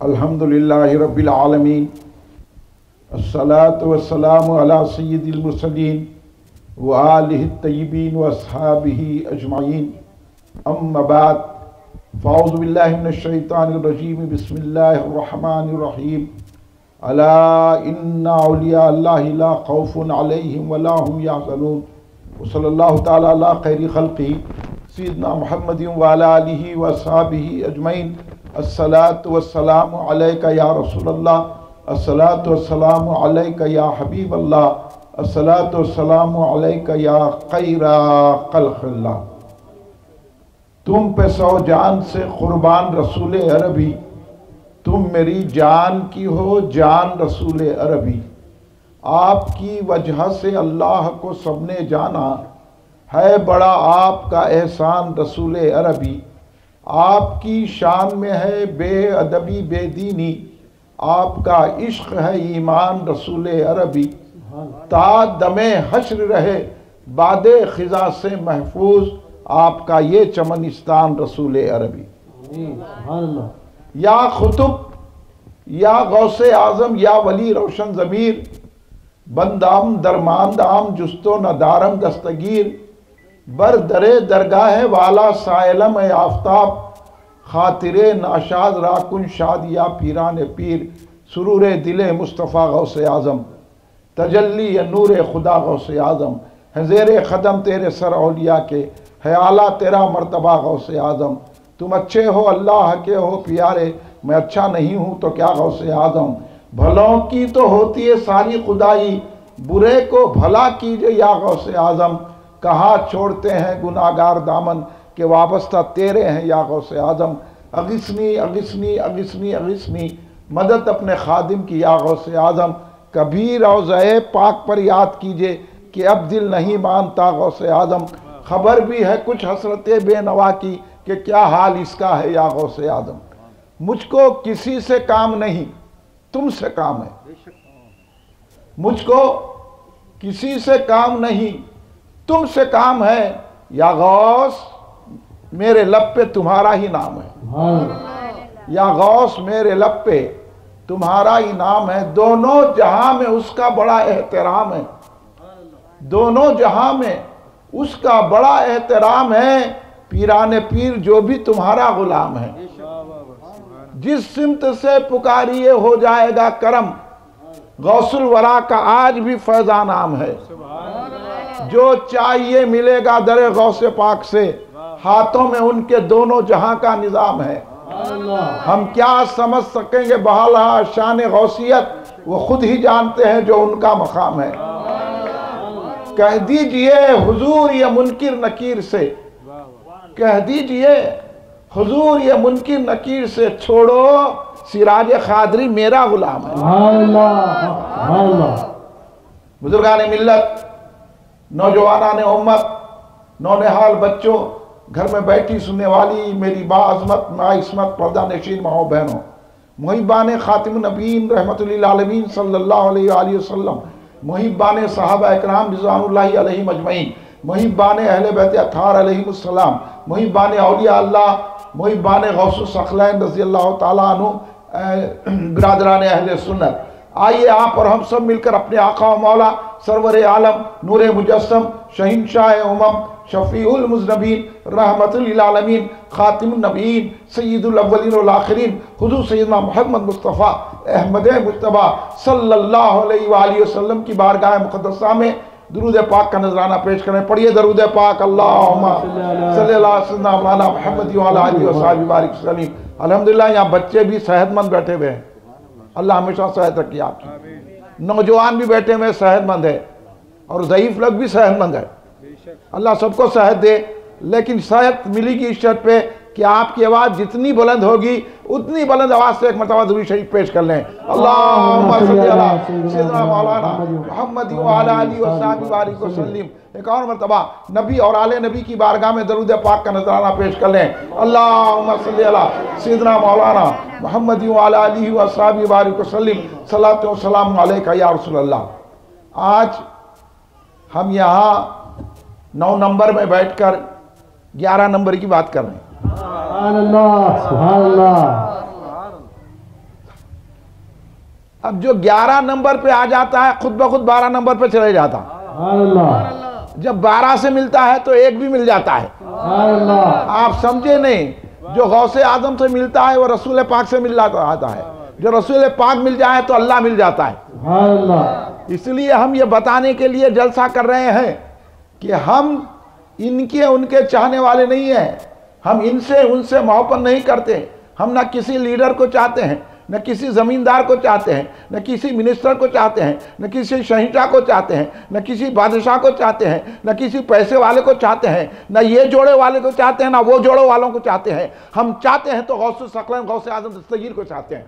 अल्हम्दुलिल्लाहि रब्बिल आलमीन अस्सलातु वस्सलामु अला सय्यिदिल मुरसलीन व आलिहि तय्यिबीन व अस्हाबिही अजमाइन अम्मा बाद फ़अऊज़ु बिल्लाहि मिनश शैतानिर रजीम बिस्मिल्लाहिर रहमानिर रहीम अला इन्ना औलिया अल्लाहि ला खौफुन अलैहिम वला हुम यहज़नून व सल्लल्लाहु तआला अला खैरि खल्क़िही सय्यिदना मुहम्मदिन व अला आलिहि व अस्हाबिही अजमईन। अस्सलातु वस्सलामु अलैका या रसूलल्लाह, अस्सलातु वस्सलामु अलैका या हबीबल्लाह, अस्सलातु वस्सलामु अलैका या खैरा खल्क़िल्लाह। तुम पे सौ जान से कुर्बान रसूल अरबी, तुम मेरी जान की हो जान रसूल अरबी। आपकी वजह से अल्लाह को सबने जाना, है बड़ा आपका एहसान रसूल अरबी। आपकी शान में है बेअदबी बेदीनी, आपका इश्क है ईमान रसूल अरबी। ता दमे हश्र रहे बादे खिजा से महफूज, आपका ये चमनिस्तान रसूल अरबी। या खुतुब या गौसे आज़म या वली रोशन ज़मीर, बंदाम दरमानदाम जुस्तो नदारम दस्तगीर। बर दरे दरगाह वाला सायलम आफ्ताब, खातिरे नाशाद राकुन शाद या पीरान पीर। सुरूर दिले मुस्तफ़ा गौसे आज़म, तजल्ली नूर खुदा गौसे आज़म। है ज़ेरे क़दम तेरे सर औलिया के, है आला तेरा मर्तबा गौसे आज़म। तुम अच्छे हो अल्लाह के हो प्यारे, मैं अच्छा नहीं हूँ तो क्या गौसे आज़म। भलों की तो होती है सारी खुदाई, बुरे को भला कीजिए या गौसे आज़म। कहाँ छोड़ते हैं गुनाहगार दामन, के वाबस्ता तेरे हैं या गौसे आज़म। अगिस्नी अगिस्नी अगिस्नी अगिस्नी, मदद अपने खादिम की या गौसे आज़म। कभी रोज़े पाक पर याद कीजिए कि अब दिल नहीं मानता गौसे आज़म। खबर भी है कुछ हसरत बेनवा की, कि क्या हाल इसका है या गौसे आज़म। मुझको किसी से काम नहीं, तुमसे काम है। मुझको किसी से काम नहीं, तुमसे काम है या गौस, मेरे लब पे तुम्हारा ही नाम है। या गौस मेरे लब पे तुम्हारा ही नाम है। दोनों जहां में उसका बड़ा एहतराम है, दोनों जहां में उसका बड़ा एहतराम है। पीराने पीर जो भी तुम्हारा गुलाम है, जिस सिमत से पुकारिए हो जाएगा करम। गौसुल वरा का आज भी फैज़ा नाम है, जो चाहिए मिलेगा दरे गौसे पाक से। हाथों में उनके दोनों जहां का निजाम है। हम क्या समझ सकेंगे बहाला शान गौसियत, वो खुद ही जानते हैं जो उनका मकाम है। कह दीजिए हुजूर ये मुनकिर नकीर से, कह दीजिए हुजूर ये मुनकिर नकीर से, छोड़ो सिराज खादरी मेरा गुलाम है। बुजुर्गान मिल्लत, नौजवानाने उम्मत, नौनिहाल बच्चों, घर में बैठी सुनने वाली मेरी बाअज़मत माइस्मत पर्दा नशीन माओ बहनों, मुहिब्बान खातिमुन नबीन रहमतुल्लिल आलमीन सल्लल्लाहु अलैहि वसल्लम, मुहिब्बान सहाबा इकराम रिज़वानुल्लाहि अलैहिम अजमईन, मुहिब्बान अहले बैत अत्हार अलैहिमुस्सलाम, मुहिब्बान औलिया अल्लाह, मुहिब्बान गौसुस सखलैन रज़ियल्लाहु ताला अन्हु, बिरादरान अहले सुन्नत। आइए आप और हम सब मिलकर अपने आका व मौला सरवर आलम नूर मुजस्सम शहीनशाह उमम शफीउल मुज़नबीन रहमतुल लिल आलमीन खातिमुन नबीन सय्यिदुल अव्वलीन वल आखिरीन हुज़ूर सय्यदना मुहम्मद मुस्तफ़ा अहमद मुज्तबा सल्लल्लाहु अलैहि वसल्लम की बारगाह मुक़द्दसा में दुरूद पाक का नजराना पेश करें। पढ़िए दरूद पाक। अल्लाहुम्मा सल्ली अला सय्यिदना मौलाना मुहम्मद व अला आलिहि व सहाबिहि बारिक वसल्लम। अल्हम्दुलिल्लाह यहाँ बच्चे भी सेहतमंद बैठे हुए हैं, अल्लाह हमेशा सेहत रखिए आपकी। नौजवान भी बैठे हुए सेहतमंद है, और ज़ईफ़ लोग भी सेहतमंद है। अल्लाह सबको सेहत दे, लेकिन सेहत मिलेगी इस शर्त पे कि आपकी आवाज़ जितनी बुलंद होगी उतनी बुलंद आवाज़ से एक मरतबा दुरूद शरीफ पेश कर लें। अल्लाहुम्मा सल्ली अला सय्यिदना मौलाना मुहम्मद व अला आलिहि व सहाबिहि बारिक वसल्लम। एक और मरतबा नबी और आले नबी की बारगाह में दरूद पाक का नजराना पेश कर लें। अल्लाहुम्मा सल्ली अला सय्यिदना मौलाना मुहम्मद व अला आलिहि व सहाबिहि बारिक वसल्लम। सलातो व सलाम अलैका या रसूलल्लाह। आज हम यहाँ 9 नंबर में बैठकर 11 नंबर की बात कर रहे हैं। अब जो 11 नंबर पे आ जाता है खुद ब खुद 12 नंबर पे चले जाता है। जब 12 से मिलता है तो 1 भी मिल जाता है। आप समझे नहीं, जो गौसे आजम से मिलता है वो रसूल पाक से मिल आता है, जो रसूल पाक मिल जाए तो अल्लाह मिल जाता है। इसलिए हम ये बताने के लिए जलसा कर रहे हैं कि हम इनके उनके चाहने वाले नहीं हैं, हम इनसे उनसे मोहब्बत नहीं करते। हम ना किसी लीडर को चाहते हैं, न किसी जमींदार को चाहते हैं, न किसी मिनिस्टर को चाहते हैं, न किसी शहींशाह को चाहते हैं, न किसी बादशाह को चाहते हैं, न किसी पैसे वाले को चाहते हैं, न ये जोड़े वाले को चाहते हैं, ना वो जोड़े वालों को चाहते हैं। हम चाहते हैं तो गौसे सकलन गौसे आजम दस्तगीर को चाहते हैं।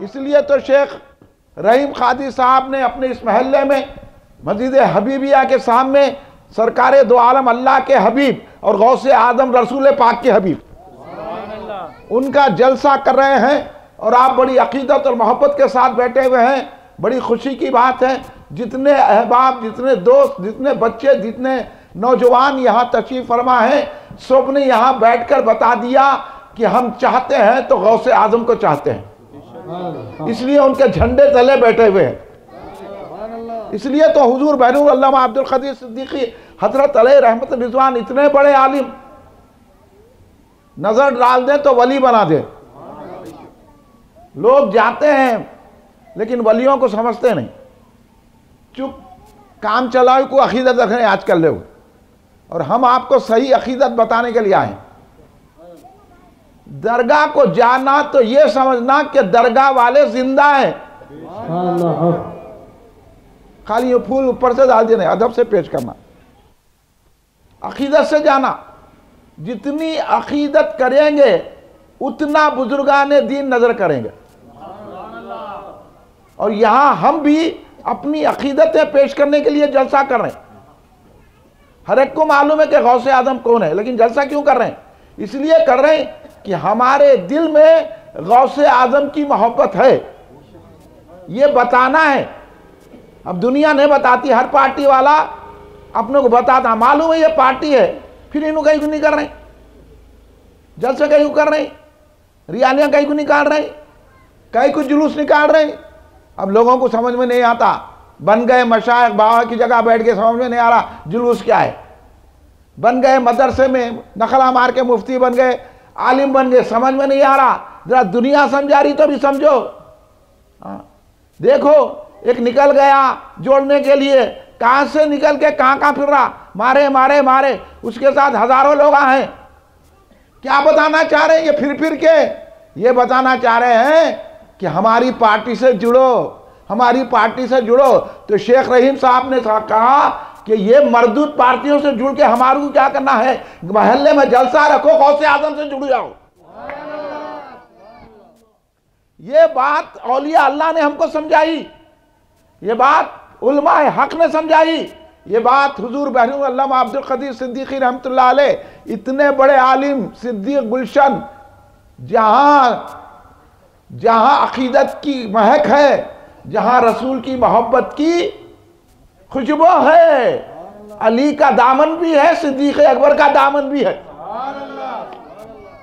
इसलिए तो शेख रहीम कादी साहब ने अपने इस महल्ले में मस्जिद हबीबिया के सामने सरकार दो आलम अल्लाह के हबीब और गौसे आजम रसूल पाक के हबीब उनका जलसा कर रहे हैं, और आप बड़ी अकीदत और मोहब्बत के साथ बैठे हुए हैं। बड़ी खुशी की बात है, जितने अहबाब, जितने दोस्त, जितने बच्चे, जितने नौजवान यहाँ तशरीफ फरमा हैं, सब ने यहाँ बैठकर बता दिया कि हम चाहते हैं तो गौसे आजम को चाहते हैं, इसलिए उनके झंडे तले बैठे हुए हैं। इसलिए तो हुजूर बहनूर अल्लामा अब्दुल कदीर सिद्दीकी हजरत अलैहि रहमत रिजवान इतने बड़े आलिम, नजर डाल दें तो वली बना दे। लोग जाते हैं लेकिन वलियों को समझते नहीं, चुप काम चलाओ को अकीदत रख रहे हैं आजकल लोग, और हम आपको सही अकीदत बताने के लिए आए। दरगाह को जाना तो ये समझना कि दरगाह वाले जिंदा हैं, खाली ये फूल ऊपर से डाल देने, अदब से पेश करना। अकीदत से जाना, जितनी अकीदत करेंगे उतना बुजुर्गाने दीन नजर करेंगे। और यहां हम भी अपनी अकीदतें पेश करने के लिए जलसा कर रहे हैं। हर एक को मालूम है कि गौसे आजम कौन है, लेकिन जलसा क्यों कर रहे हैं? इसलिए कर रहे हैं कि हमारे दिल में गौसे आजम की मोहब्बत है, ये बताना है। अब दुनिया नहीं बताती, हर पार्टी वाला अपने को बताता, मालूम है ये पार्टी है, फिर इन्हों कहीं को नहीं कर रहे, जलसे कहीं को कर रहे, रियालियां कहीं को निकाल रहे, कहीं को जुलूस निकाल रहे। अब लोगों को समझ में नहीं आता, बन गए मशाइख बाबा की जगह बैठ के, समझ में नहीं आ रहा जुलूस क्या है। बन गए मदरसे में नखला मार के मुफ्ती बन गए, आलिम बन गए, समझ में नहीं आ रहा। जरा दुनिया समझा रही तो भी समझो। देखो एक निकल गया जोड़ने के लिए, कहां से निकल के कहां फिर रहा, मारे मारे मारे, उसके साथ हजारों लोग आए। क्या बताना चाह रहे हैं ये फिर फिर के? ये बताना चाह रहे हैं कि हमारी पार्टी से जुड़ो, हमारी पार्टी से जुड़ो। तो शेख रहीम साहब ने कहा कि ये मरदूद पार्टियों से जुड़ के हमारे को क्या करना है, महल्ले में जलसा रखो, गौसे आजम से जुड़ जाओ। ये बात औलिया अल्लाह ने हमको समझाई, ये बात उलमाए हक ने समझाई, ये बात हुजूर बहनूर अल्लामा अब्दुल कदीर सिद्दीकी रहमतुल्लाह अलैह, इतने बड़े आलिम सिद्दीक गुलशन, जहां अकीदत की महक है, जहां रसूल की मोहब्बत की खुशबू है, अली का दामन भी है, सिद्दीक अकबर का दामन भी है।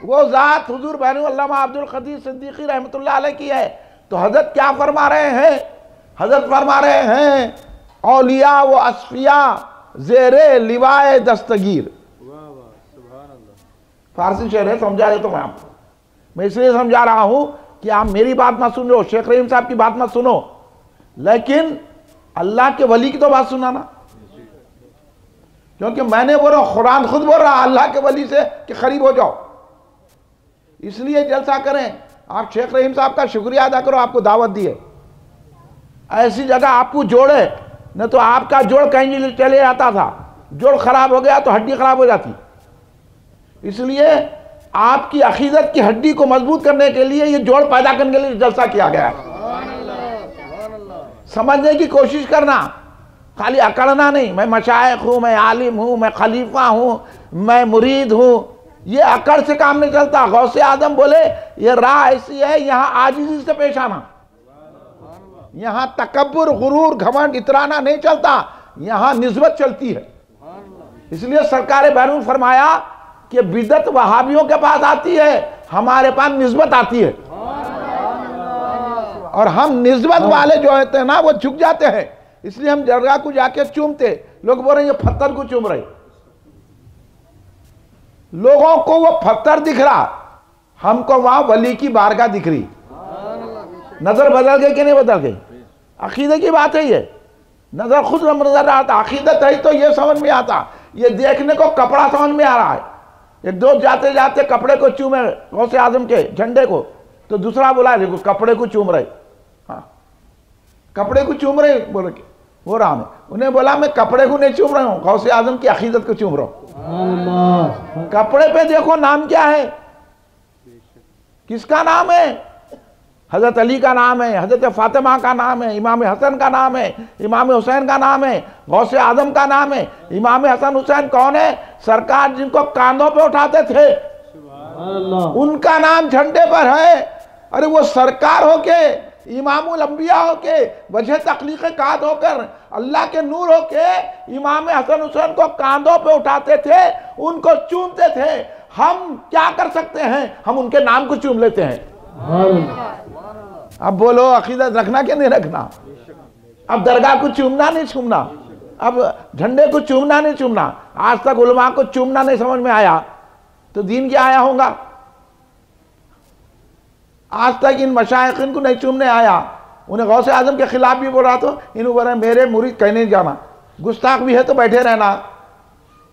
वो जात हुजूर बहनूर अल्लामा अब्दुल कदीर सिद्दीकी रहमतुल्लाह अलैह की है। तो हजरत क्या फरमा रहे हैं? हजरत फरमा रहे हैं औलिया व असफिया जेरे लिवाए दस्तगीर। फारसी शेर है, समझा रहे तो मैं इसलिए समझा रहा हूं कि आप मेरी बात मत सुनो, शेख रहीम साहब की बात मत सुनो, लेकिन अल्लाह के वली की तो बात सुनाना। क्योंकि मैंने बोल रहा, कुरान खुद बोल रहा अल्लाह के वली से कि करीब हो जाओ। इसलिए जलसा करें। आप शेख रहीम साहब का शुक्रिया अदा करो, आपको दावत दी है, ऐसी जगह आपको जोड़े, न तो आपका जोड़ कहीं चले जाता था, जोड़ खराब हो गया तो हड्डी खराब हो जाती। इसलिए आपकी अकीदत की हड्डी को मजबूत करने के लिए ये जोड़ पैदा करने के लिए जलसा किया गया है। समझने की कोशिश करना, खाली अकड़ना नहीं, मैं मशाइख हूं, मैं आलिम हूं, मैं खलीफा हूं, मैं मुरीद हूं, ये अकड़ से काम नहीं चलता। गौसे आदम बोले ये राह ऐसी है, यहां आजिज़ी से पेश आना, यहां तकब्बुर गुरूर घमंड इतराना नहीं चलता, यहां निस्बत चलती है। इसलिए सरकार बैरून फरमाया कि बिदत वहाबियों के पास आती है, हमारे पास निस्बत आती है। और हम निस्बत वाले जो होते हैं ना वो झुक जाते हैं, इसलिए हम दरगाह को जाके चूमते। लोग बोल रहे हैं ये पत्थर को चूम रहे, लोगों को वो पत्थर दिख रहा, हमको वहां वली की बारगाह दिख रही। नजर बदल गई कि नहीं बदल गई? अकीदे की बात है ये, नजर खुद नजर आता, अकीदत है तो ये समझ में आता। ये देखने को कपड़ा समझ में आ रहा है, एक दोस्त जाते जाते कपड़े को चूमे गौसे आजम के झंडे को, तो दूसरा बोला देखो कपड़े को चूम रहे, हाँ कपड़े को चूम रहे बोले वो राम है। उन्हें बोला मैं कपड़े को नहीं चूम रहा हूँ, गौसे आजम की अकीदत को चूम रहा हूँ। कपड़े पे देखो नाम क्या है, किसका नाम है? हजरत अली का नाम है, हजरत फातिमा का नाम है, इमाम हसन का नाम है, इमाम हुसैन का नाम है, गौसे आजम का नाम है। इमाम हसन हुसैन कौन है? सरकार जिनको कांधों पे उठाते थे, उनका नाम झंडे पर है। अरे वो सरकार होके, इमामुल अंबिया होके, वजह तख्लीक काद होकर, अल्लाह के नूर होके इमाम हसन हुसैन को कांधों पे उठाते थे, उनको चूमते थे। हम क्या कर सकते हैं? हम उनके नाम को चूम लेते हैं। अब बोलो अकीदत रखना कि नहीं रखना? अब दरगाह को चूमना नहीं चूमना, अब झंडे को चूमना नहीं चूमना। आज तक उलमा को चूमना नहीं समझ में आया तो दीन क्या आया होगा? आज तक इन मशाइखिन को नहीं चूमने आया, उन्हें गौसे आजम के खिलाफ भी बोल रहा तो इन्होंने बोला मेरे मुरीद कहीं नहीं जाना, गुस्ताख भी है तो बैठे रहना।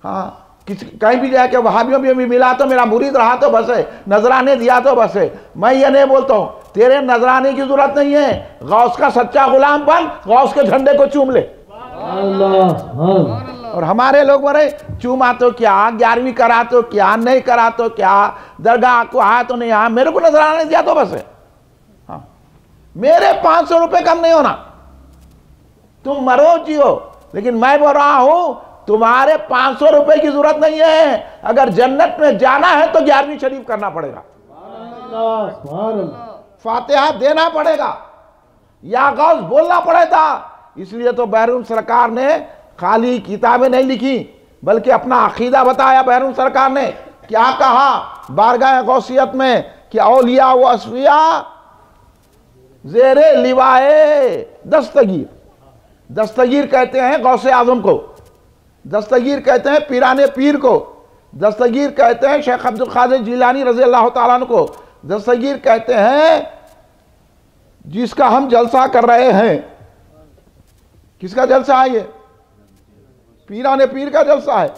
हाँ कहीं भी जाके वहाबियों भी मिला तो मेरा मुरीद रहा तो बस है, नजराने दिया तो बस है। मैं ये नहीं बोलता हूँ तेरे नजराने की जरूरत नहीं है, गौस का सच्चा गुलाम बन, गौस के झंडे को चूम ले। और हमारे लोग बोले चूमा तो क्या, 11वीं करा तो क्या, नहीं करा तो क्या, दरगाह को आया तो नहीं आया, मेरे को नजराने दिया तो बस है। हाँ मेरे 500 रुपए कम नहीं होना, तुम मरो जियो, लेकिन मैं बोल रहा हूं तुम्हारे 500 रुपए की जरूरत नहीं है। अगर जन्नत में जाना है तो 11वीं शरीफ करना पड़ेगा, फातिहा देना पड़ेगा, या गौस बोलना पड़ेगा। इसलिए तो बैरून सरकार ने खाली किताबें नहीं लिखी बल्कि अपना अकीदा बताया। बैरून सरकार ने क्या कहा बारगाह गौसियत में कि औलिया व असफिया ज़ेरे लिवाए दस्तगीर, दस्तगीर कहते हैं गौसे आजम को, दस्तगीर कहते हैं पीराने पीर को, दस्तगीर कहते हैं शेख अब्दुल कादिर जिलानी रज़ी अल्लाह तआला अन्हु को, दस्तगीर कहते हैं जिसका हम जलसा कर रहे हैं। किसका जलसा है? ये पीराने पीर का जलसा है,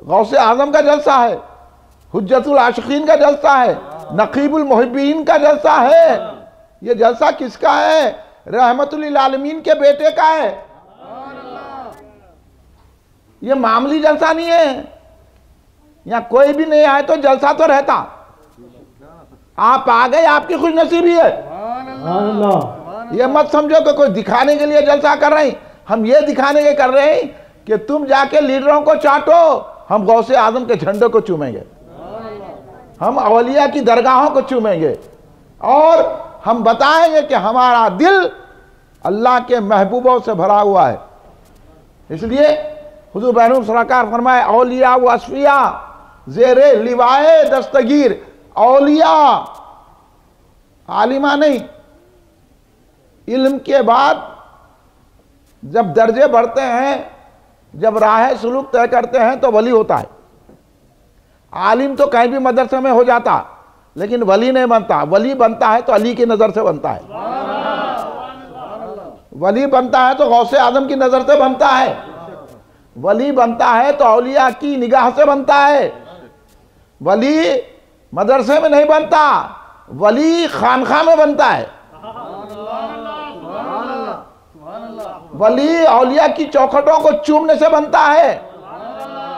गौसे आजम का जलसा है, हुज्जतुल आशिकीन का जलसा है, नकीबुल मुहिब्बीन का जलसा है। ये जलसा किसका है? रहमतुल लिल आलमीन के बेटे का है। ये मामूली जलसा नहीं है, यहां कोई भी नहीं आए तो जलसा तो रहता। आप आ गए आपकी खुशनसीबी है। ये मत समझो कि कोई दिखाने के लिए जलसा कर रहे हैं, हम ये दिखाने के कर रहे हैं कि तुम जाके लीडरों को चाटो, हम गौसे आजम के झंडे को चूमेंगे, हम औलिया की दरगाहों को चूमेंगे, और हम बताएंगे कि हमारा दिल अल्लाह के महबूबों से भरा हुआ है। इसलिए हुजूर बैरून सरकार फरमाए औलिया व असफिया ज़ेरे लिवाए दस्तगीर। औलिया आलिमा नहीं, इल्म के बाद जब दर्जे बढ़ते हैं, जब राह सुलूक तय करते हैं तो वली होता है। आलिम तो कहीं भी मदरसे में हो जाता लेकिन वली नहीं बनता। वली बनता है तो अली की नजर से बनता है, वली बनता है तो गौसे आजम की नजर से बनता है, वली बनता है तो औलिया की निगाह से बनता है। वली मदरसे में नहीं बनता, वली खानखा में बनता है। वली औलिया की चौखटों को चूमने से बनता है।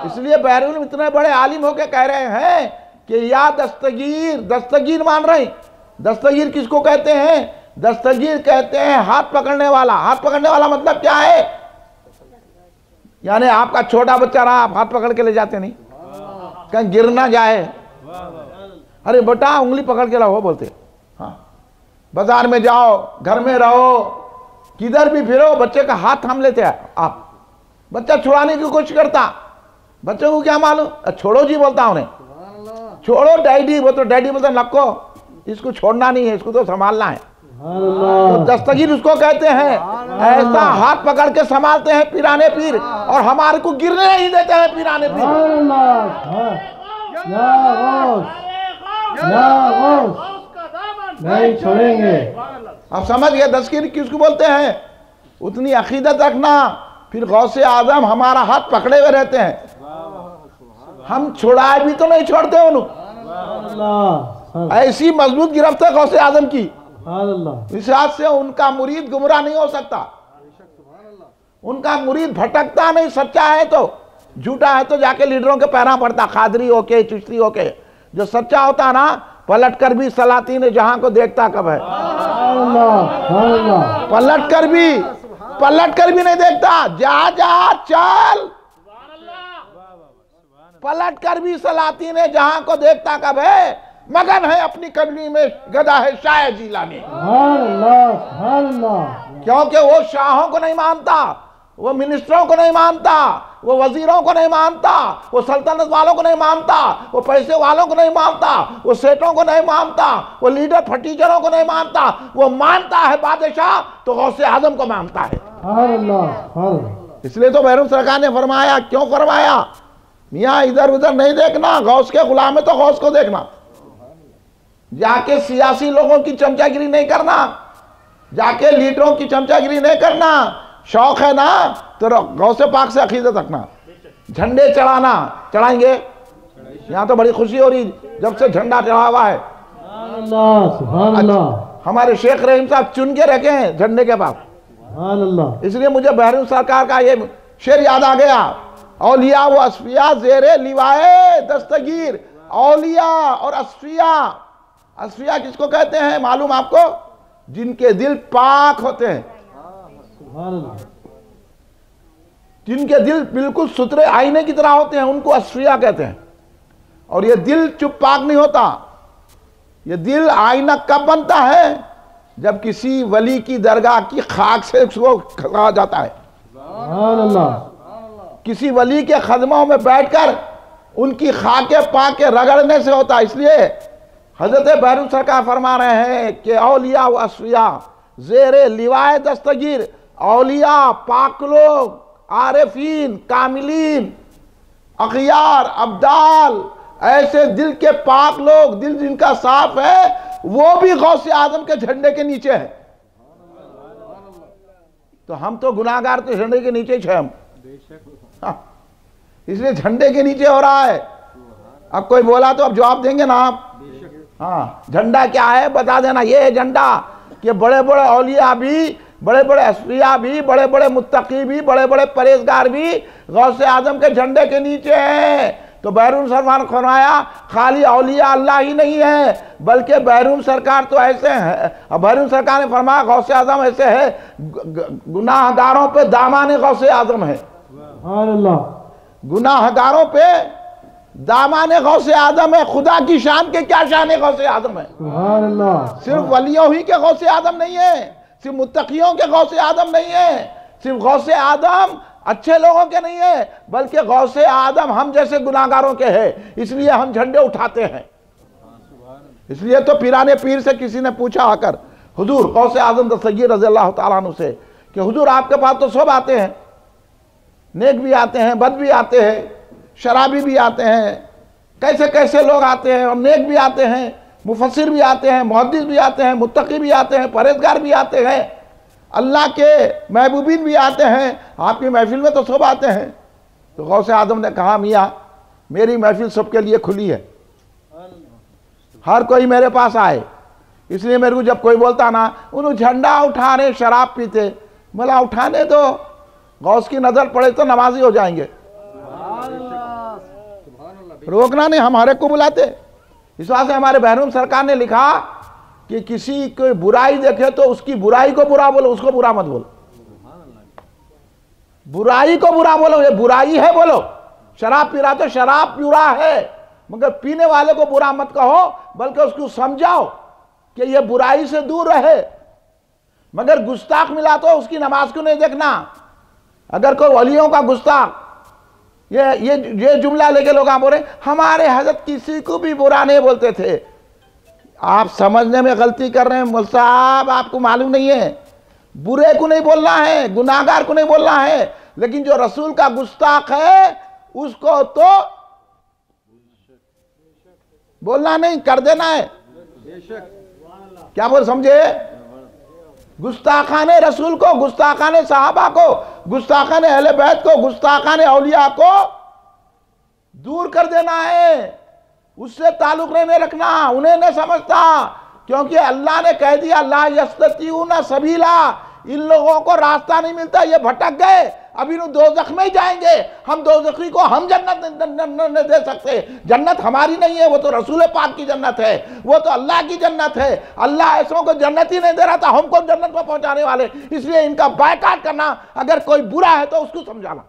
इसलिए बैरून इतने बड़े आलिम होके कह रहे हैं कि या दस्तगीर, दस्तगीर मान रहे। दस्तगीर किसको कहते हैं? दस्तगीर कहते हैं हाथ पकड़ने वाला। हाथ पकड़ने वाला मतलब क्या है? यानी आपका छोटा बच्चा रहा, आप हाथ पकड़ के ले जाते नहीं, कहीं गिर ना जाए, अरे बेटा उंगली पकड़ के लाओ बोलते। हाँ बाजार में जाओ, घर में रहो, किधर भी फिरो, बच्चे का हाथ थाम लेते हैं आप। बच्चा छुड़ाने की कोशिश करता, बच्चों को क्या मालूम, छोड़ो जी बोलता उन्हें, छोड़ो डैडी, वो तो डैडी बोलता नक्को, इसको छोड़ना नहीं है, इसको तो संभालना है। तो दस्तगीर उसको कहते हैं। ऐसा हाथ पकड़ के संभालते हैं पीराने पीर, और हमारे को गिरने नहीं देते हैं पीराने पीर। नहीं छोड़ेंगे। अब समझ गए दस्तगीर किसको बोलते हैं? उतनी अकीदत रखना, फिर गौसे आजम हमारा हाथ पकड़े हुए रहते हैं, हम छुड़ाए भी तो नहीं छोड़ते उन्हें। ऐसी मजबूत गिरफ्त है गौसे आजम की, इस हाथ से उनका मुरीद गुमराह नहीं हो सकता। उनका मुरीद भटकता नहीं, सच्चा है तो, झूठा है तो जाके लीडरों के पैरा पड़ता, खादरी होके चिश्ती होके। जो सच्चा होता ना, पलट कर भी सलातीन जहां को देखता कब है, पलट कर भी नहीं देखता। जा जा चल, पलट कर भी सलातीन जहां को देखता कब है। मगन है अपनी कबली में, गदा है शाह जिलानी। क्योंकि वो शाहों को नहीं मानता, वो मिनिस्टरों को नहीं मानता, वो वजीरों को नहीं मानता, वो सल्तनत वालों को नहीं मानता, वो पैसे वालों को नहीं मानता, वो सेठों को नहीं मानता, वो लीडर फटीचरों को नहीं मानता। वो मानता है बादशाह तो गौसे आजम को मानता है। इसलिए तो बहरून सरकार ने फरमाया, क्यों फरमाया? मियाँ इधर उधर नहीं देखना, गौस के गुलाम है तो गौस को देखना। जाके सियासी लोगों की चमचागिरी नहीं करना, जाके लीडरों की चमचागिरी नहीं करना। शौक है ना तो गौसे पाक से अकीदत रखना। झंडे चढ़ाना, चढ़ाएंगे। यहाँ तो बड़ी खुशी हो रही जब से झंडा चढ़ा हुआ है। हमारे शेख रहीम साहब चुन के रखे हैं झंडे के पास। इसलिए मुझे बहरून सरकार का ये शेर याद आ गया, औलिया व असफिया जेरे लिवाए दस्तगीर। औलिया और असफिया, असफिया किसको कहते हैं मालूम आपको? जिनके दिल पाक होते हैं, जिनके दिल बिल्कुल सुथरे आईने की तरह होते हैं, उनको असफिया कहते हैं। और ये दिल चुप पाक नहीं होता। ये दिल आईना कब बनता है? जब किसी वली की दरगाह की खाक से उसको खा जाता है। किसी वली के खदमों में बैठकर उनकी खाके पाके रगड़ने से होता है। इसलिए हजरत बहरून सरकार फरमा रहे हैं कि औलिया व असफिया जेरे लिवाए दस्तगीर। औलिया पाक लोग, आरिफीन, कामिलीन, अखियार, अब्दाल, ऐसे दिल के पाक लोग, दिल जिनका साफ है, वो भी गौसे आजम के झंडे के नीचे है। तो हम तो गुनाहगार, तो झंडे के नीचे ही हम। इसलिए झंडे के नीचे हो रहा है। अब कोई बोला तो अब जवाब देंगे ना आप? हाँ, झंडा क्या है बता देना। ये है झंडा कि बड़े बड़े औलिया भी, बड़े बड़े असफिया भी, बड़े बड़े मुत्तकी भी, बड़े बड़े परहेजगार भी गौसे आजम के झंडे के नीचे हैं। तो बहरून सरकार ने फरमाया, खाली औलिया अल्लाह ही नहीं है, बल्कि बहरून सरकार तो ऐसे है। अब बहरून सरकार ने फरमाया गौसे आजम ऐसे है, गुनाहगारों पे दामाने गौसे आजम है। गुनाहगारों पे दामाने गौसे आजम है। खुदा की शान के क्या शान है गौसे आजम है। सिर्फ वलियों ही के गौसे आजम नहीं है, सिर्फ मुत्तकियों के गौसे आजम नहीं है, सिर्फ गौसे आजम अच्छे लोगों के नहीं है, बल्कि गौसे आजम हम जैसे गुनाहगारों के हैं। इसलिए हम झंडे उठाते हैं। इसलिए तो पीराने पीर से किसी ने पूछा आकर हुजूर गौसे आजम दस्तगीर रज़ी अल्लाह तआला अन्हु से कि हुजूर आपके पास तो सब आते हैं, नेक भी आते हैं, बद भी आते हैं, शराबी भी आते हैं, कैसे कैसे लोग आते हैं, और नेक भी आते हैं, मुफस्सिर भी आते हैं, मुहद्दिस भी आते हैं, मुत्तकी भी आते हैं, परहेजगार भी आते हैं, अल्लाह के महबूबीन भी आते हैं, आपकी महफिल में तो सब आते हैं। तो गौसे आजम ने कहा, मियाँ मेरी महफिल सबके लिए खुली है, हर कोई मेरे पास आए। इसलिए मेरे को जब कोई बोलता ना उन्हें झंडा उठा रहे शराब पीते, बोला उठाने दो, गौस की नजर पड़े तो नमाजी हो जाएंगे। रोकना नहीं, हम हर एक को बुलाते। इस वजह से हमारे बहरून सरकार ने लिखा कि किसी को बुराई देखे तो उसकी बुराई को बुरा बोलो, उसको बुरा मत बोलो। बुराई को बुरा बोलो, ये बुराई है बोलो। शराब पी रहा तो शराब बुरा है, मगर पीने वाले को बुरा मत कहो, बल्कि उसको समझाओ कि ये बुराई से दूर रहे। मगर गुस्ताख मिला तो उसकी नमाज को नहीं देखना। अगर कोई वलियों का गुस्ताख ये जुमला लेके लोग बोल रहे हमारे हजरत किसी को भी बुरा नहीं बोलते थे, आप समझने में गलती कर रहे हैं मौलवी साहब, आपको मालूम नहीं है। बुरे को नहीं बोलना है, गुनाहगार को नहीं बोलना है, लेकिन जो रसूल का गुस्ताख है उसको तो बोलना नहीं, कर देना है। क्या बोल समझे? गुस्ताखाने रसूल को, गुस्ताखाने सहाबा को, गुस्ताखाने अहले बैत को, गुस्ताखाने औलिया को दूर कर देना है, उससे ताल्लुक नहीं रखना। उन्हें नहीं समझता, क्योंकि अल्लाह ने कह दिया ला यस्ततीऊना सबीला, इन लोगों को रास्ता नहीं मिलता, ये भटक गए, अब इन दोज़ख में ही जाएंगे। हम दोज़खी को हम जन्नत नहीं दे सकते, जन्नत हमारी नहीं है, वो तो रसूल पाक की जन्नत है, वो तो अल्लाह की जन्नत है। अल्लाह ऐसों को जन्नत ही नहीं दे रहा था, हमको जन्नत में पहुंचाने वाले, इसलिए इनका बायकाट करना। अगर कोई बुरा है तो उसको समझाना।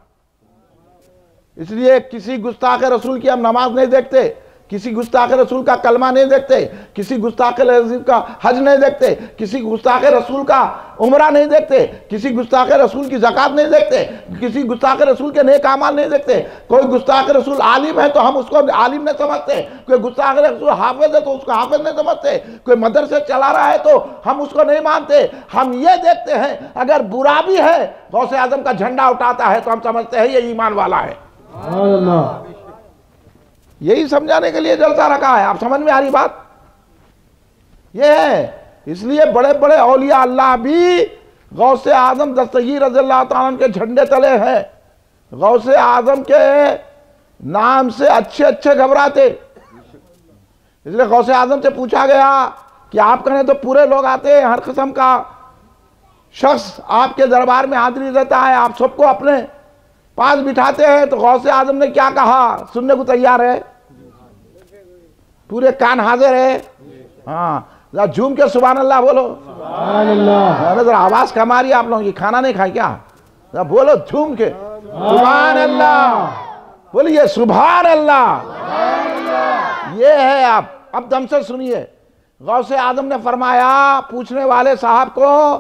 इसलिए किसी गुस्ताख रसूल की हम नमाज नहीं देखते, किसी गुस्ताख रसूल का कलमा नहीं देखते, किसी गुस्ताख रसूल का हज नहीं देखते, किसी गुस्ताख रसूल का उम्रा नहीं देखते, किसी गुस्ताख रसूल की ज़कात नहीं देखते, किसी गुस्ताख रसूल के नेक अमाल नहीं देखते। कोई गुस्ताख रसूल आलिम है तो हम उसको आलिम नहीं समझते, कोई गुस्ताख रसूल हाफिज है तो उसको हाफिज नहीं समझते, कोई मदरसे चला रहा है तो हम उसको नहीं मानते। हम ये देखते हैं अगर बुरा भी है, गौसे आजम का झंडा उठाता है तो हम समझते हैं ये ईमान वाला है। यही समझाने के लिए जलसा रखा है। आप समझ में आ रही बात? ये है, इसलिए बड़े बड़े औलिया अल्लाह भी गौसे आजम दस्तगीर रज़ियल्लाहु ताला के झंडे तले हैं। गौसे आजम के नाम से अच्छे अच्छे घबराते। इसलिए गौसे आजम से पूछा गया कि आप कहें तो पूरे लोग आते हैं, हर किस्म का शख्स आपके दरबार में हाजिरी रहता है, आप सबको अपने पास बिठाते हैं, तो गौसे आजम ने क्या कहा? सुनने को तैयार है? पूरे कान हाजिर है? हाँ, जरा झूम के सुभान अल्लाह बोलो। सुभान अल्लाह। जरा आवाज कम आ रही है आप लोगों की, खाना नहीं खाए क्या? जरा बोलो झूम के सुभान अल्लाह, बोलिए सुभान अल्लाह। ये है। आप अब दम से सुनिए। गौसे आजम ने फरमाया पूछने वाले साहब को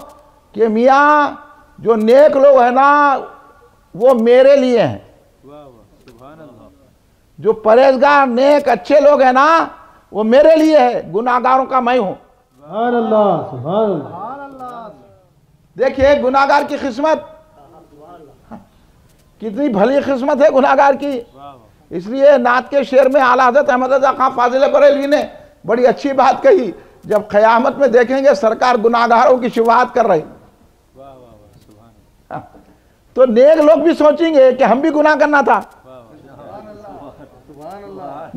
कि मियाँ जो नेक लोग है ना वो मेरे लिए हैं, जो परहेजगार नेक अच्छे लोग हैं ना वो मेरे लिए है, गुनाहगारों का मैं हूं। सुभान अल्लाह, सुभान अल्लाह। देखिए गुनाहगार की किस्मत, कितनी भली किस्मत है गुनाहगार की। इसलिए नात के शेर में आला हज़रत अहमद रज़ा खां फाजिल बरेलवी ने बड़ी अच्छी बात कही, जब क़यामत में देखेंगे सरकार गुनाहगारों की शुरुआत कर रही, तो नेक लोग भी सोचेंगे कि हम भी गुनाह करना था।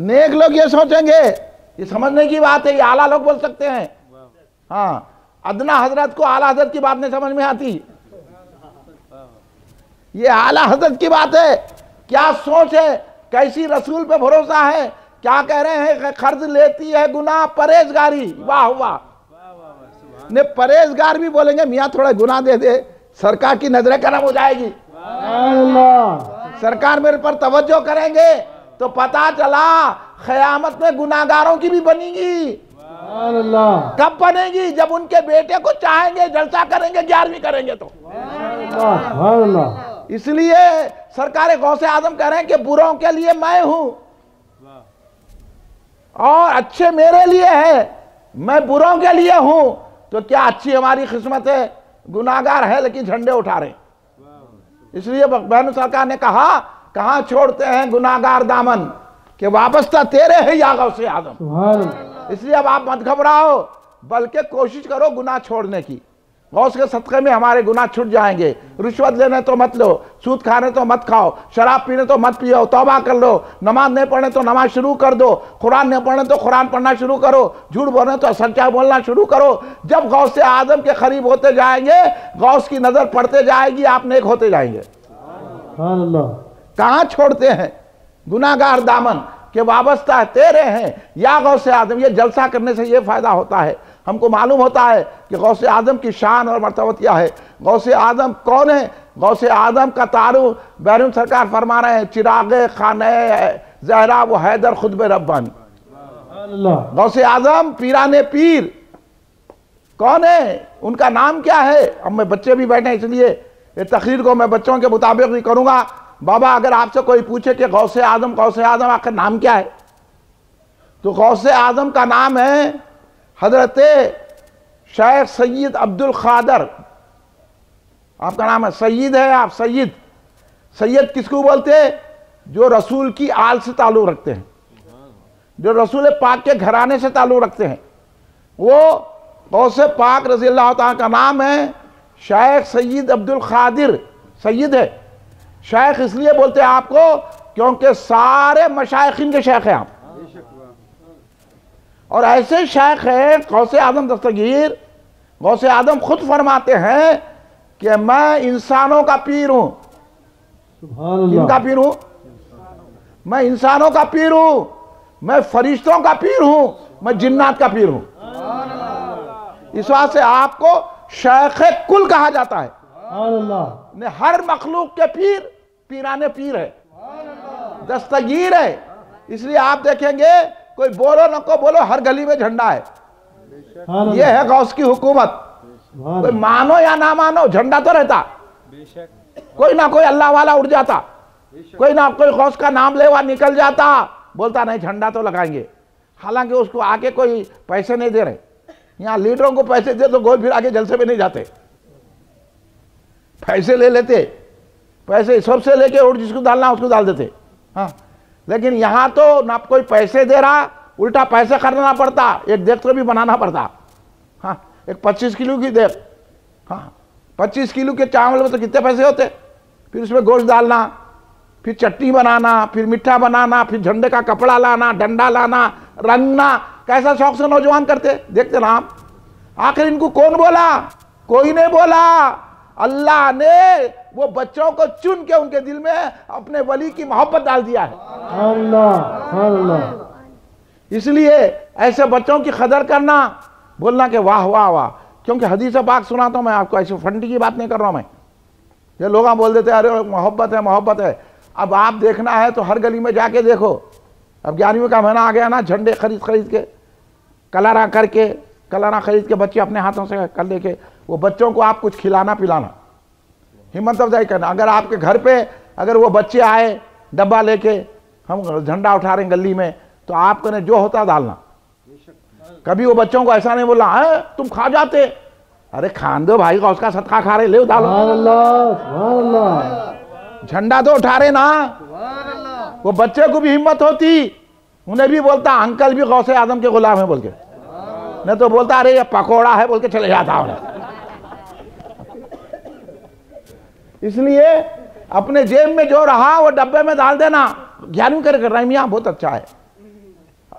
नेक लोग ये सोचेंगे, ये समझने की बात है, ये आला लोग बोल सकते हैं। हाँ, अदना हजरत को आला हजरत की बात नहीं समझ में आती, ये आला हजरत की बात है। क्या सोच है, कैसी रसूल पे भरोसा है, क्या कह रहे हैं? खर्च लेती है गुनाह परहेजगारी। वाह वाह। ने परहेजगार भी बोलेंगे मियाँ थोड़ा गुनाह दे दे, सरकार की नजरें करम हो जाएगी, सरकार मेरे पर तवज्जो करेंगे, तो पता चला क़यामत में गुनाहगारों की भी बनेगी। कब बनेगी? जब उनके बेटे को चाहेंगे, जलसा करेंगे, 11वीं करेंगे तो। इसलिए सरकार गौसे आजम कह रहे हैं कि बुरों के लिए मैं हूं और अच्छे मेरे लिए है, मैं बुरों के लिए हूं। तो क्या अच्छी हमारी किस्मत है, गुनाहगार है लेकिन झंडे उठा रहे। इसलिए बहन सरकार ने कहा कहां छोड़ते हैं गुनाहगार दामन, कि वापस्ता तेरे है या गौसे आजम। इसलिए अब आप मत घबराओ, बल्कि कोशिश करो गुनाह छोड़ने की। गौस के सदक़े में हमारे गुनाह छूट जाएंगे। रिश्वत लेने तो मत लो, सूद खाने तो मत खाओ, शराब पीने तो मत पियो, तौबा कर लो, नमाज नहीं पढ़ने तो नमाज शुरू कर दो, कुरान नहीं पढ़ने तो कुरान पढ़ना शुरू करो, झूठ बोलने तो सच्चा बोलना शुरू करो। जब गौसे आजम के करीब होते जाएंगे, गौस की नजर पड़ते जाएगी, आप नेक होते जाएंगे। कहां छोड़ते हैं गुनाहगार दामन के वाबस्ता तेरे हैं या गौसे आजम। ये जलसा करने से ये फायदा होता है, हमको मालूम होता है कि गौसे आजम की शान और मर्तबा क्या है। गौसे आजम कौन है? गौसे आजम का तारुफ बैरून सरकार फरमा रहे हैं, चिरागे खाने जहरा वो हैदर खुतबे रब्बानी। गौसे आजम पीराने पीर कौन है, उनका नाम क्या है? अब मैं बच्चे भी बैठे इसलिए ये तकरीर को मैं बच्चों के मुताबिक भी करूंगा। बाबा अगर आपसे कोई पूछे कि गौसे आजम आखिर नाम क्या है, तो गौसे आजम का नाम है हजरत शेख सैयद अब्दुल कादर, आपका नाम है, सैयद है आप, सैयद। सैयद किसको बोलते हैं? जो रसूल की आल से ताल्लुक रखते हैं, जो रसूल पाक के घराने से ताल्लुक रखते हैं। वो गौसे पाक रज़ी अल्लाह ताला का नाम है शेख सैयद अब्दुल कादिर। सैयद है, शेख इसलिए बोलते हैं आपको क्योंकि सारे मशाइखिन के शेख हैं आप। और ऐसे शेख हैं गौसे आदम दस्तगीर, गौसे आदम खुद फरमाते हैं कि मैं इंसानों का पीर हूं। किनका पीर हूं? मैं इंसानों का पीर हूं, मैं फरिश्तों का पीर हूं, मैं जिन्नात का पीर हूं। इस बात से आपको शेख कुल कहा जाता है। ने हर मखलूक के पीर पीराने पीर है, दस्तगीर है। इसलिए आप देखेंगे कोई बोलो न को बोलो, हर गली में झंडा है। यह है गौस की हुकूमत। कोई मानो या ना मानो, झंडा तो रहता। कोई ना कोई अल्लाह वाला उड़ जाता, कोई ना कोई गौस का नाम लेवा निकल जाता, बोलता नहीं झंडा तो लगाएंगे। हालांकि उसको आगे कोई पैसे नहीं दे रहे। यहाँ लीडरों को पैसे दे तो गोल फिर आगे जलसे में नहीं जाते, पैसे ले लेते, पैसे सबसे लेके उड़ जिसको डालना उसको डाल देते। हाँ, लेकिन यहाँ तो ना कोई पैसे दे रहा, उल्टा पैसे करना पड़ता, एक देख तो भी बनाना पड़ता। हाँ, एक 25 किलो की देख, हाँ 25 किलो के चावल में तो कितने पैसे होते। फिर उसमें गोश्त डालना, फिर चटनी बनाना, फिर मीठा बनाना, फिर झंडे का कपड़ा लाना, डंडा लाना, रंगना। कैसा शौक से नौजवान करते, देखते ना आप। आखिर इनको कौन बोला? कोई नहीं बोला। अल्लाह ने वो बच्चों को चुन के उनके दिल में अपने वली की मोहब्बत डाल दिया है। अल्लाह। इसलिए ऐसे बच्चों की कदर करना, बोलना कि वाह वाह वाह। क्योंकि हदीस पाक सुनाता हूं मैं आपको, ऐसे फंडी की बात नहीं कर रहा हूं मैं। ये लोग बोल देते अरे मोहब्बत है मोहब्बत है। अब आप देखना है तो हर गली में जाके देखो। अब 11वीं का महीना आ गया ना, झंडे खरीद के कलरा करके, कलरा खरीद के बच्चे अपने हाथों से कर लेके वो बच्चों को आप कुछ खिलाना पिलाना, हिम्मत अफजाई करना। अगर आपके घर पे अगर वो बच्चे आए डब्बा लेके, हम झंडा उठा रहे हैं गली में, तो आपको ने जो होता डालना। कभी वो बच्चों को ऐसा नहीं बोला है तुम खा जाते, अरे खान दो भाई का, उसका सदका खा रहे, ले डालो। झंडा तो उठा रहे ना। वो बच्चे को भी हिम्मत होती, उन्हें भी बोलता अंकल भी गौसे आदम के गुलाम है बोल के, नहीं तो बोलता अरे ये पकोड़ा है बोल के चले जाता उन्हें। इसलिए अपने जेब में जो रहा वो डब्बे में डाल देना। 11वीं कर रहा मियाँ बहुत अच्छा है,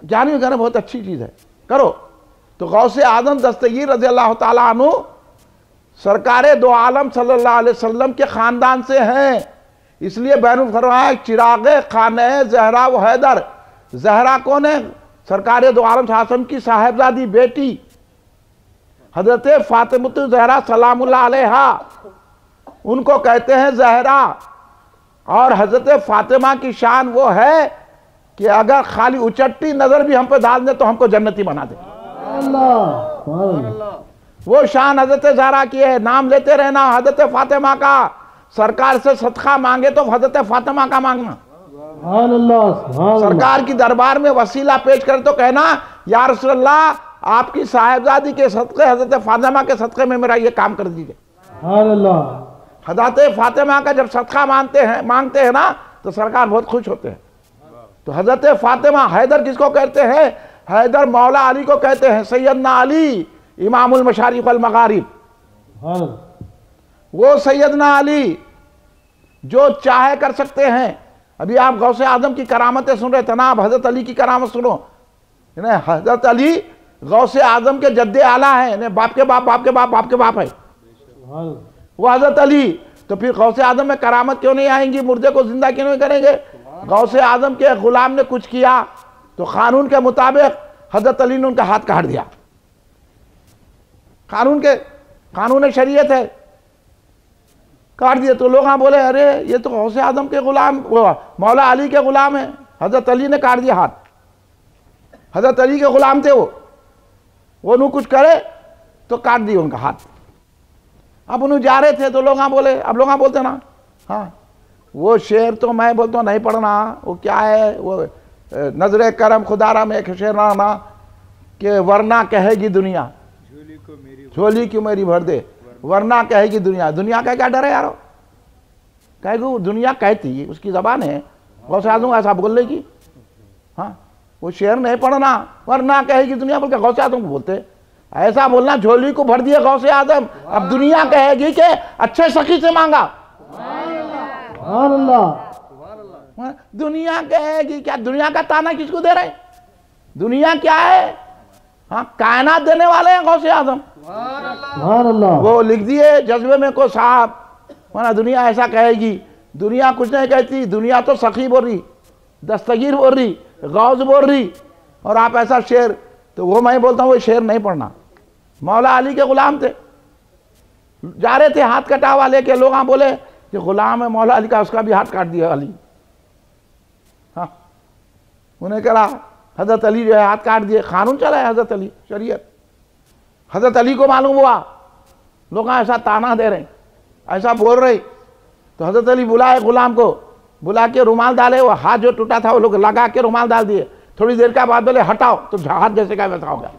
11वीं करना बहुत अच्छी चीज है, करो। तो गौसे आदम दस्तगीर रज़ी अल्लाह ताला अन्हु सरकारे दो आलम सल्लल्लाहु अलैहि वसल्लम के खानदान से हैं। इसलिए बैनुल फरमाया चिरागे खाने जहरा व हैदर। जहरा कौन है? सरकारे दो आलम शासन की साहिबजादी बेटी हजरत फातिमा जहरा सलामुल्लाह अलैहा, उनको कहते हैं जहरा। और हजरत फातिमा की शान वो है कि अगर खाली उचट्टी नजर भी हम पे डाल दे तो हमको जन्नती बना दे। वो शान हजरत जहरा की है। नाम लेते रहना हजरत फातिमा का। सरकार से सदका मांगे तो हजरत फातिमा का मांगना। सरकार की दरबार में वसीला पेश करे तो कहना या रसूलल्लाह आपकी साहिबजादी के सदके, हजरत फातिमा के सदके में मेरा ये काम कर दीजिए। हजरत फातिमा का जब सदका मांगते हैं ना तो सरकार बहुत खुश होते हैं। तो हजरत फातिमा, हैदर किसको कहते हैं? हैदर मौला अली को कहते हैं, सैयदना अली इमामुल मशारिक वल मगारिब। वो सैयदना अली जो चाहे कर सकते हैं। अभी आप गौसे आदम की करामतें सुन रहे थे ना, आप हजरत अली की करामत सुनो। हजरत अली गौसे आदम के जद्दे आला है, बाप के बाप बाप के बाप बाप के बाप है वो हजरत अली। तो फिर गौसे आदम में करामत क्यों नहीं आएंगी? मुर्दे को जिंदा क्यों नहीं करेंगे? गौसे आदम के गुलाम ने कुछ किया तो कानून के मुताबिक हजरत अली ने उनका हाथ काट दिया। कानून शरीयत है, काट दिया। तो लोग बोले अरे ये तो गौसे आदम के गुलाम, मौला अली के गुलाम है। हजरत अली ने काट दिया हाथ। हजरत अली के गुलाम थे वो नू कुछ करे तो काट दिए उनका हाथ। अब उन्हें जा रहे थे तो लोग बोले, अब लोग बोलते ना हाँ वो शेर तो मैं बोलता हूँ नहीं पढ़ना, वो क्या है वो नजरे करम खुदारा में एक शेर नामा कि वरना कहेगी दुनिया, झोली क्यों मेरी भर दे, वरना कहेगी दुनिया। दुनिया का क्या डर है यारो, कहेगी दुनिया कहती, उसकी जबान है, गौसे आजम ऐसा बोल लेगी। हाँ, वो शेर नहीं पढ़ना, वरना कहेगी दुनिया बोल के गौसे आजम को बोलते, ऐसा बोलना झोली को भर दिया गौसे आजम। अब दुनिया कहेगी कि अच्छे सखी से मांगा, दुनिया कहेगी क्या, दुनिया का ताना किसको दे रहे, दुनिया क्या है, हाँ कायनात देने वाले हैं गौसे आजम। वो लिख दिए जज्बे में को साहब, वरना दुनिया ऐसा कहेगी, दुनिया कुछ नहीं कहती, दुनिया तो सखी बोल रही, दस्तगीर बोल रही, गौस बोल रही, और आप ऐसा शेर। तो वो मैं बोलता हूँ वो शेर नहीं पढ़ना। मौला अली के गुलाम थे, जा रहे थे हाथ कटा वाले के लोग, बोले कि गुलाम है मौला अली का, उसका भी हाथ काट दिया अली। हाँ, उन्हें कहा हजरत अली जो है हाथ काट दिए, कानून चला है हजरत अली, शरीयत। हजरत अली को मालूम हुआ लोग ऐसा ताना दे रहे, ऐसा बोल रहे, तो हजरत अली बुलाए गुलाम को, बुला के रुमाल डाले, वो हाथ जो टूटा था वो लोग लगा के रुमाल डाल दिए। थोड़ी देर का बाद बोले हटाओ, तो हाथ जैसे का वैसा हो गया।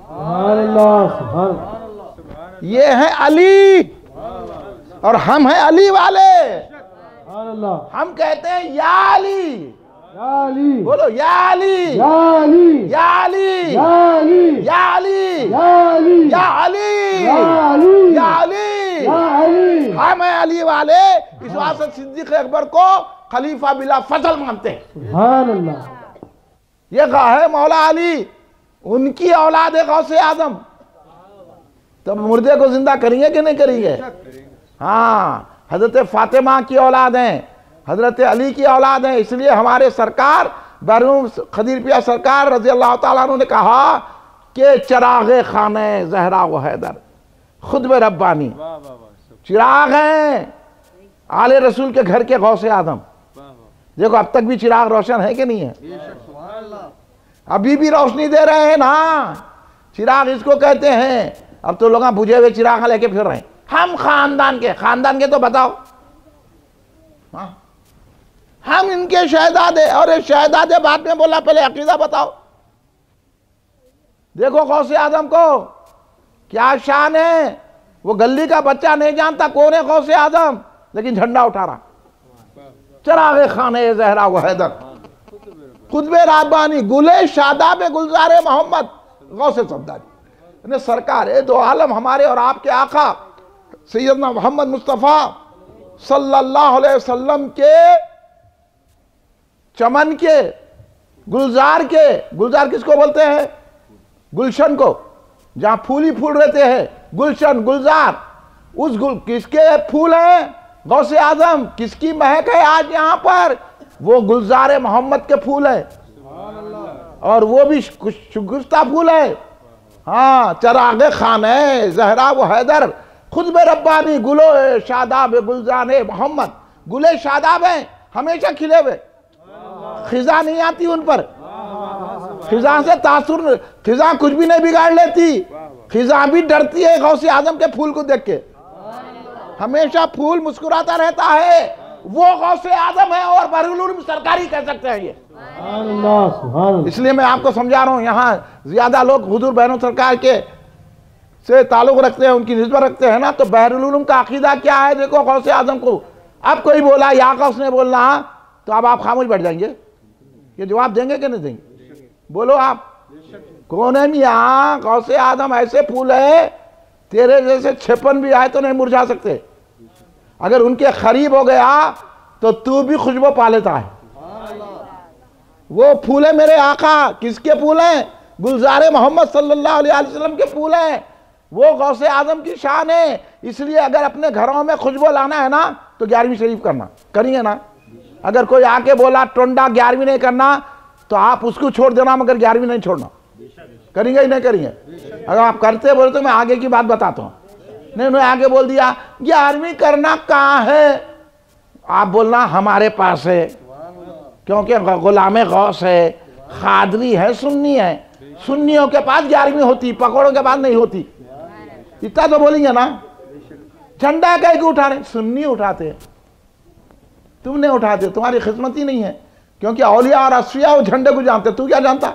ये है अली और हम हैं अली वाले। हम कहते हैं या अली, बोलो या अली, या अली, या अली, या अली, या अली, या अली, या अली। हम हैं अली वाले। इस वास्ते सिद्दीक़ अकबर को खलीफा बिला फजल मानते हैं। ये है मौला अली, उनकी औलाद है गौसे आजम। तब मुर्दे को जिंदा करेंगे कि नहीं करेंगे? हाँ, हजरत फातिमा की औलाद हैं, हजरत अली की औलाद हैं। इसलिए हमारे सरकार बरहूम खदीर पिया सरकार रजी अल्लाह ताला अन्हु ने कहा कि चिराग़े खाने ज़हरा व हैदर खुद में रब्बानी, चिराग हैं आले रसूल के घर के गौसे आदम। देखो अब तक भी चिराग रोशन है कि नहीं है? अभी भी रोशनी दे रहे हैं ना, चिराग इसको कहते हैं। अब तो लोग बुझे हुए चिराग लेके फिर रहे हैं। हम खानदान के तो बताओ, हाँ? हम इनके शहजादे, और ये शहजादे बाद में बोला, पहले अकीदा बताओ। देखो गौसे आजम को क्या शान है, वो गली का बच्चा नहीं जानता कौन है गौसे आजम, लेकिन झंडा उठा रहा। चिराग़े खाने ज़हरा व हैदर खुतबे रब्बानी गुले शादाब गुलजार मोहम्मद गौसे सफदारी ने सरकार है। दो आलम हमारे और आपके आका सैयदना मोहम्मद मुस्तफ़ा सल्लल्लाहु अलैहि वसल्लम के चमन के गुलजार के, गुलजार किसको बोलते हैं? गुलशन को, जहां फूल ही फूल रहते हैं, गुलशन गुलजार। उस किसके फूल हैं? गौसे आजम। किसकी महक है आज यहाँ पर? वो गुलजार मोहम्मद के फूल है, और वो भी शुगुफ्ता फूल है। हाँ, चिराग़े खाने ज़हरा व हैदर खुद में रब्बानी गुलो शादाब गुलजार मोहम्मद। गुले शादाब हैं, हमेशा खिले हुए, खिजा नहीं आती उन पर। खिजा से तासुर, खिजा कुछ भी नहीं बिगाड़ लेती, खिजा भी डरती है गौसे आजम के फूल को देख के। हमेशा फूल मुस्कुराता रहता है, वो गौसे आजम है, और बहरुल उलूम सरकारी कह सकते हैं ये। इसलिए मैं आपको समझा रहा हूँ, यहाँ ज्यादा लोग हुजूर बहनों सरकार के से ताल्लुक रखते हैं, उनकी निस्बत रखते हैं ना, तो बहरुल उलूम का अकीदा क्या है? देखो गौसे आजम को अब कोई बोला या गौस ने बोलना, तो अब आप खामोश बैठ जाएंगे? ये जवाब देंगे कि नहीं देंगे? बोलो आप। कौन है मियाँ? गौसे आजम ऐसे फूल है, तेरे जैसे छिपन भी आए तो नहीं मुरझा सकते। अगर उनके करीब हो गया तो तू भी खुशबू पा लेता है। वो फूल है मेरे आका। किसके फूल हैं? गुलजार मोहम्मद सल्लल्लाहु अलैहि वसल्लम के फूल हैं। वो गौसे आजम की शान है। इसलिए अगर अपने घरों में खुशबू लाना है ना, तो 11वीं शरीफ करना, करिए ना। अगर कोई आके बोला टोंडा 11वीं नहीं करना, तो आप उसको छोड़ देना, मगर 11वीं नहीं छोड़ना। करेंगे ही नहीं करेंगे? अगर आप करते बोले तो मैं आगे की बात बताता हूँ। नहीं, उन्होंने आगे बोल दिया 11वीं करना कहाँ है, आप बोलना हमारे पास है, क्योंकि गुलामे गौस है, खादरी है, सुन्नी है। सुन्नियों के पास 11वीं होती, पकौड़ों के पास नहीं होती। इतना तो बोलेंगे ना। झंडा कह के उठा रहे, सुन्नी उठाते, तुम नहीं उठाते, तुम्हारी किस्मत ही नहीं है। क्योंकि औलिया और असफिया वो झंडे को जानते, तू क्या जानता?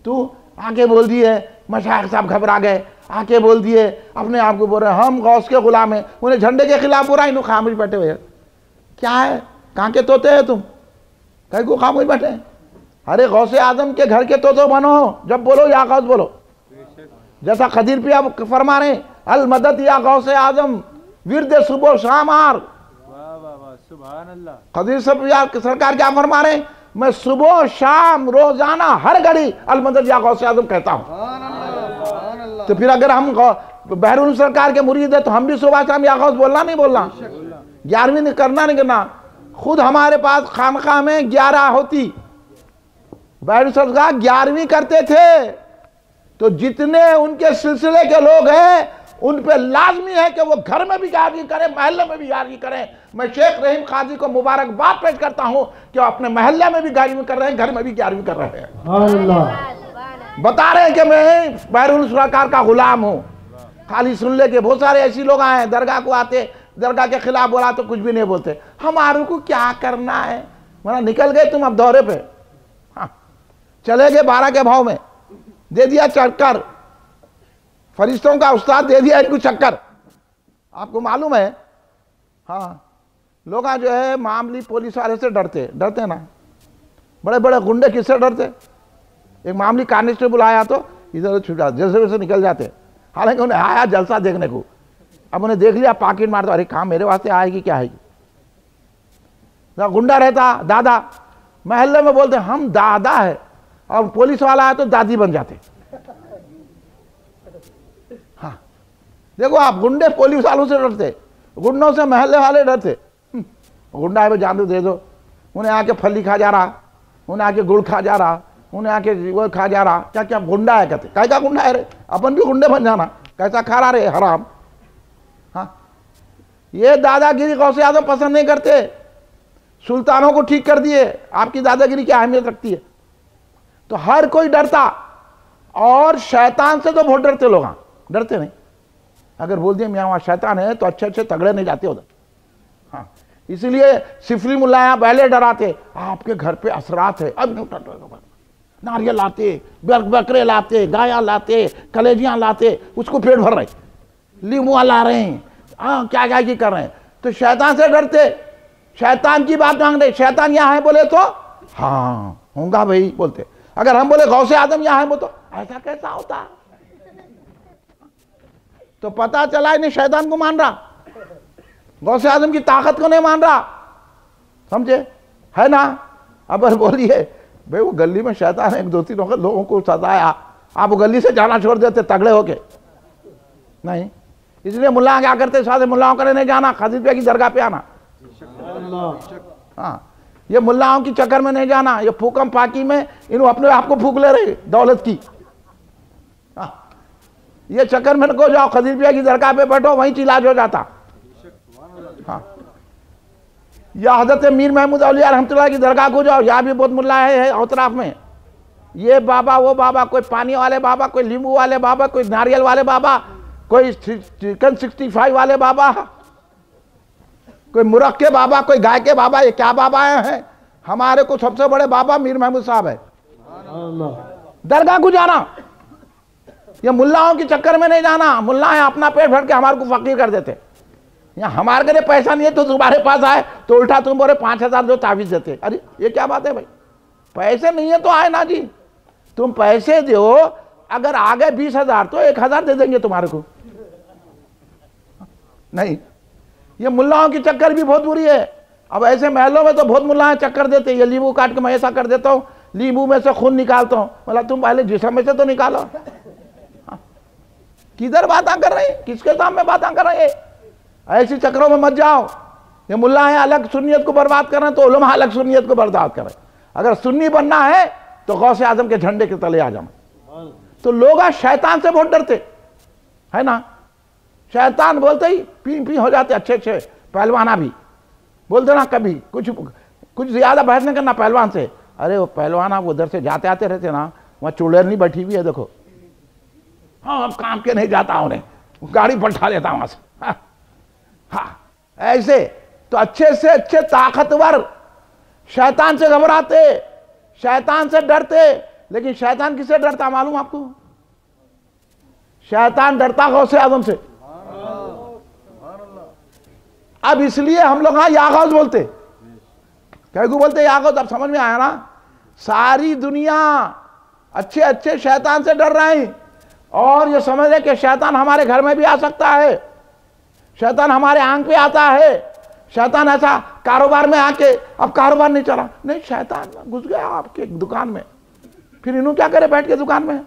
तू आके बोल दिए मशाइख साहब घबरा गए, आके बोल दिए अपने आप को बोल रहे हम गौस के गुलाम हैं, उन्हें झंडे के खिलाफ बुरा इन खामोश बैठे हुए। क्या है, कहाँ के तोते हैं तुम, कहीं को खामोश बैठे? अरे गौसे आजम के घर के तोते बनो, जब बोलो या गौस बोलो, जैसा खदीर पिया फरमा रहे अल मदद या गौसे आजम विरद सुबह शाम आर। खदीर सरकार क्या फरमा रहे, मैं सुबह शाम रोजाना हर घड़ी अल मदद या गौसे आजम कहता हूं। तो फिर अगर हम बहरून सरकार के मुरीद है तो हम भी सुबह शाम या गौस बोलना नहीं बोलना, 11वीं नहीं करना नहीं करना। खुद हमारे पास खानका में 11 होती, बहरून सरकार 11वीं करते थे, तो जितने उनके सिलसिले के लोग हैं उन पे लाजमी है कि वो घर में भी 11वीं करें, महल्ले में भी 11वीं करें। मैं शेख रहीम काजी को मुबारकबाद पेश करता हूं कि अपने महल्ले में भी 11वीं कर रहे हैं, घर में भी 11वीं कर रहे हैं। बता रहे हैं कि मैं बहरून सरकार का गुलाम हूं। खाली सुन ले के बहुत सारे ऐसे लोग आए दरगाह को आते, दरगाह के खिलाफ बोला तो कुछ भी नहीं बोलते। हमारे को क्या करना है, वरना निकल गए तुम अब दौरे पे, हाँ चले गए 12 के भाव में, दे दिया चक्कर, फरिश्तों का उस्ताद दे दिया इनको चक्कर। आपको मालूम है, हाँ लोग जो है मामूली पुलिस वाले से डरते ना, बड़े बड़े गुंडे किससे डरते? एक मामूली कांस्टेबल आया तो इधर छुटा जैसे वैसे निकल जाते, हालांकि उन्हें आया जलसा देखने को। अब उन्हें देख लिया पाकिट मार दो, अरे काम मेरे वास्ते आएगी क्या आएगी। गुंडा रहता दादा, महल्ले में बोलते हम दादा है, और पुलिस वाला है तो दादी बन जाते। हाँ देखो आप, गुंडे पुलिस वालों से डरते, गुंडों से महल्ले वाले डरते। गुंडा है जान दे दो, उन्हें आके फली खा जा रहा, उन्हें आके गुड़ खा जा रहा, उन्हें आके वो खा जा रहा, क्या क्या गुंडा है कहते, क्या गुंडा है रे, अपन भी गुंडे बन जाना, कैसा खा रहा रे हराम। हाँ ये दादागिरी गौसे आजम पसंद नहीं करते, सुल्तानों को ठीक कर दिए। आपकी दादागिरी क्या अहमियत रखती है? तो हर कोई डरता, और शैतान से तो बहुत डरते लोग, डरते नहीं। अगर बोल दिए मियाँ वहाँ शैतान है तो अच्छे अच्छे तगड़े नहीं जाते उधर। हाँ इसलिए सिफरी मुल्ला पहले डराते, आपके घर पे असरात है, अब नारियल लाते, बकरे लाते, गाया लाते, कलेजियां लाते, उसको पेट भर रहे, लीमुआ ला रहे हैं, हाँ क्या क्या की कर रहे हैं। तो शैतान से डरते, शैतान की बात मांग रहे, शैतान यहाँ है बोले तो हाँ होगा भाई बोलते। अगर हम बोले गौसे आदम यहाँ है वो तो ऐसा कैसा होता, तो पता चला इन्हें शैतान को मान रहा, गौसे आदम की ताकत को नहीं मान रहा, समझे है ना। अब बोलिए भाई वो गली में शैतान एक 2-3 वक्त लोगों को सताया, आप वो गली से जाना छोड़ देते तगड़े होके? नहीं, इसलिए मुल्ला क्या करते, सारे मुल्लाओं करे नहीं जाना, खदीजा की दरगाह पे आना। हाँ ये मुल्लाओं की चक्कर में नहीं जाना, ये फूकम फाकी में इन अपने आप को फूक ले रहे दौलत की। हाँ ये चक्कर में को जाओ, खदीजा की दरगाह पे बैठो, वहीं इलाज हो जाता। हाँ या हजरत मीर महमूद औलिया रहमतुल्लाह की दरगाह को जाओ, यहाँ भी बहुत मुल्ला है औतराफ में, ये बाबा वो बाबा, कोई पानी वाले बाबा, कोई नींबू वाले बाबा, कोई नारियल वाले बाबा, कोई चिकन 65 वाले बाबा, कोई मुर्ग के बाबा, कोई गाय के बाबा, ये क्या बाबा हैं? हमारे को सबसे बड़े बाबा मीर महमूद साहब है। दरगाह को जाना, ये मुल्लाओं के चक्कर में नहीं जाना। मुल्ला है अपना पेट भर के हमारे को फकीर कर देते। यहाँ हमारे घरे पैसा नहीं है तो तुम्हारे पास आए तो उल्टा तुम बोले 5000 दो ताबीज देते। अरे ये क्या बात है भाई, पैसे नहीं है तो आए ना जी, तुम पैसे दो, अगर आ गए 20,000 तो 1,000 दे देंगे तुम्हारे को। नहीं, ये मुल्लाओं की चक्कर भी बहुत बुरी है। अब ऐसे महलों में तो बहुत मुल्ला चक्कर देते, ये नींबू काट के मैं ऐसा कर देता हूँ, नींबू में से खून निकालता हूँ, बोला तुम पहले जिस्म में से तो निकालो। किधर बातें कर रहे हैं, किसके सामने बातें कर रहे हैं? ऐसी चक्रों में मत जाओ। ये मुल्ला है अलग सुन्नियत को बर्बाद कर रहे हैं, तो उलमा अलग सुन्नियत को बर्बाद कर रहे हैं। अगर सुन्नी बनना है तो गौसे आजम के झंडे के तले आ जाना। तो लोग शैतान से बहुत डरते है ना, शैतान बोलते ही पी हो जाते। अच्छे अच्छे पहलवाना भी बोलते ना, कभी कुछ ज्यादा बहस नहीं करना पहलवान से। अरे वो पहलवाना वो उधर से जाते आते रहते ना, वहाँ चुड़ैल बैठी हुई है देखो, हाँ अब काम के नहीं जाता, उन्हें गाड़ी पलटा लेता वहां से। हाँ ऐसे तो अच्छे से अच्छे ताकतवर शैतान से घबराते, शैतान से डरते, लेकिन शैतान किससे डरता मालूम आपको? शैतान डरता गौसे आजम से। अब इसलिए हम लोग हाँ या गौस बोलते, क्या क्यों बोलते या गौस? अब समझ में आया ना? सारी दुनिया अच्छे अच्छे शैतान से डर रहे हैं और ये समझ रहे कि शैतान हमारे घर में भी आ सकता है, शैतान हमारे आंख पे आता है, शैतान ऐसा कारोबार में आके अब कारोबार नहीं चला, नहीं शैतान घुस गया आपके दुकान में, फिर इन्हों क्या करे बैठ के दुकान में?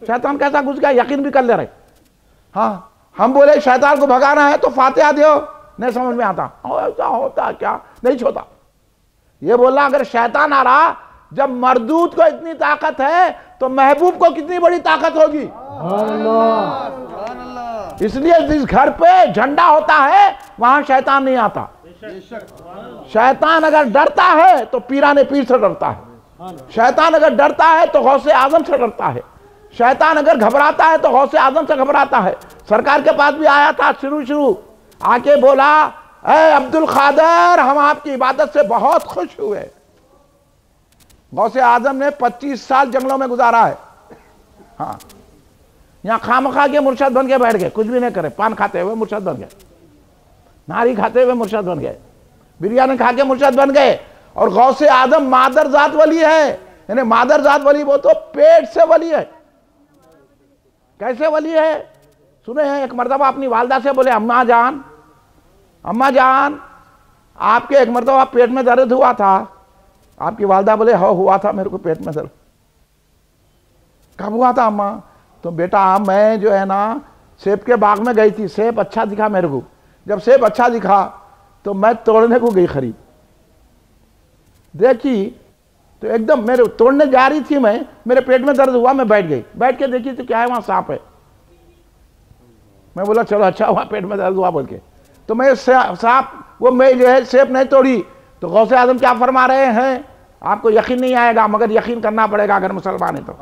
शैतान कैसा घुस गया यकीन भी कर ले रहे। हाँ हम बोले शैतान को भगाना है तो फातिहा दो, नहीं समझ में आता, ऐसा होता क्या? नहीं छोटा। ये बोला अगर शैतान आ रहा, जब मरदूद को इतनी ताकत है तो महबूब को कितनी बड़ी ताकत होगी। इसलिए जिस घर पे झंडा होता है वहां शैतान नहीं आता। शैतान अगर डरता है तो पीराने पीर से डरता है, शैतान अगर डरता है तो गौसे आजम से डरता है, शैतान अगर घबराता है तो गौसे आजम से घबराता है। सरकार के पास भी आया था शुरू आके बोला, ए अब्दुल खादर हम आपकी इबादत से बहुत खुश हुए। गौसे आजम ने 25 साल जंगलों में गुजारा है। हाँ यहाँ खामखा के मुर्शद बन के बैठ गए, कुछ भी नहीं करे, पान खाते हुए मुर्शद बन गए, नारी खाते हुए मुर्शद बन गए, बिरयानी खा के मुर्शद बन गए। और गौसे आजम मादर जात वली है, यानी मादर जात वली वो तो पेट से वली है। कैसे वली है? सुने हैं एक मर्तबा अपनी वालदा से बोले, अम्मा जान आपके एक मर्तबा पेट में दर्द हुआ था। आपकी वालदा बोले हाँ हुआ था मेरे को पेट में दर्द। कब हुआ था अम्मा? तो बेटा मैं जो है ना सेब के बाग में गई थी, सेब अच्छा दिखा मेरे को, जब सेब अच्छा दिखा तो मैं तोड़ने को गई खरीद, देखी तो एकदम मेरे तोड़ने जा रही थी मैं, मेरे पेट में दर्द हुआ, मैं बैठ गई, बैठ के देखी तो क्या है वहां सांप है। मैं बोला चलो अच्छा हुआ पेट में दर्द हुआ बोल के, तो मैं सांप वो मैं जो है सेब नहीं तोड़ी। तो गौसे आजम क्या फरमा रहे हैं? आपको यकीन नहीं आएगा मगर यकीन करना पड़ेगा अगर मुसलमान है तो।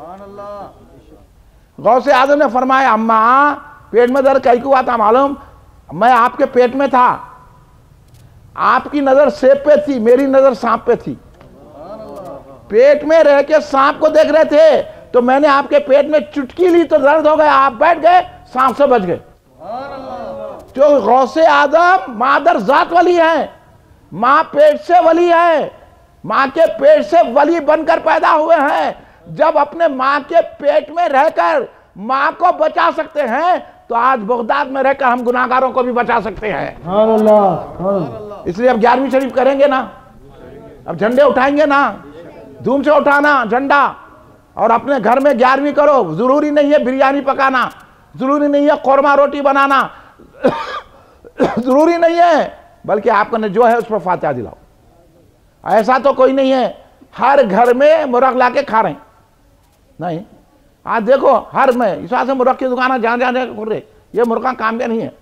गौसे आजम ने फरमाया, अम्मा पेट में दर्द कहीं को हुआ था मालूम? मैं आपके पेट में था, आपकी नजर सेब पे थी, मेरी नजर सांप पे थी। पेट में रह के सांप को देख रहे थे तो मैंने आपके पेट में चुटकी ली तो दर्द हो गया, आप बैठ गए, सांप से बच गए। जो गौसे आजम मादर जात वली है, मां पेट से वली है, मां के पेट से वली बनकर पैदा हुए हैं। जब अपने मां के पेट में रहकर मां को बचा सकते हैं तो आज बगदाद में रहकर हम गुनाहगारों को भी बचा सकते हैं। इसलिए अब 11वीं शरीफ करेंगे ना, अब झंडे उठाएंगे ना, धूम से उठाना झंडा, और अपने घर में 11वीं करो। जरूरी नहीं है बिरयानी पकाना, जरूरी नहीं है कौरमा रोटी बनाना, जरूरी नहीं है, बल्कि आपको जो है उस पर फातिहा दिलाओ। ऐसा तो कोई नहीं है हर घर में मुर्ग ला के खा रहे हैं, नहीं। आज देखो हर में इस से मुर्ग की दुकान जहां जहां खुल रहे, ये मुर्गा काम के नहीं है,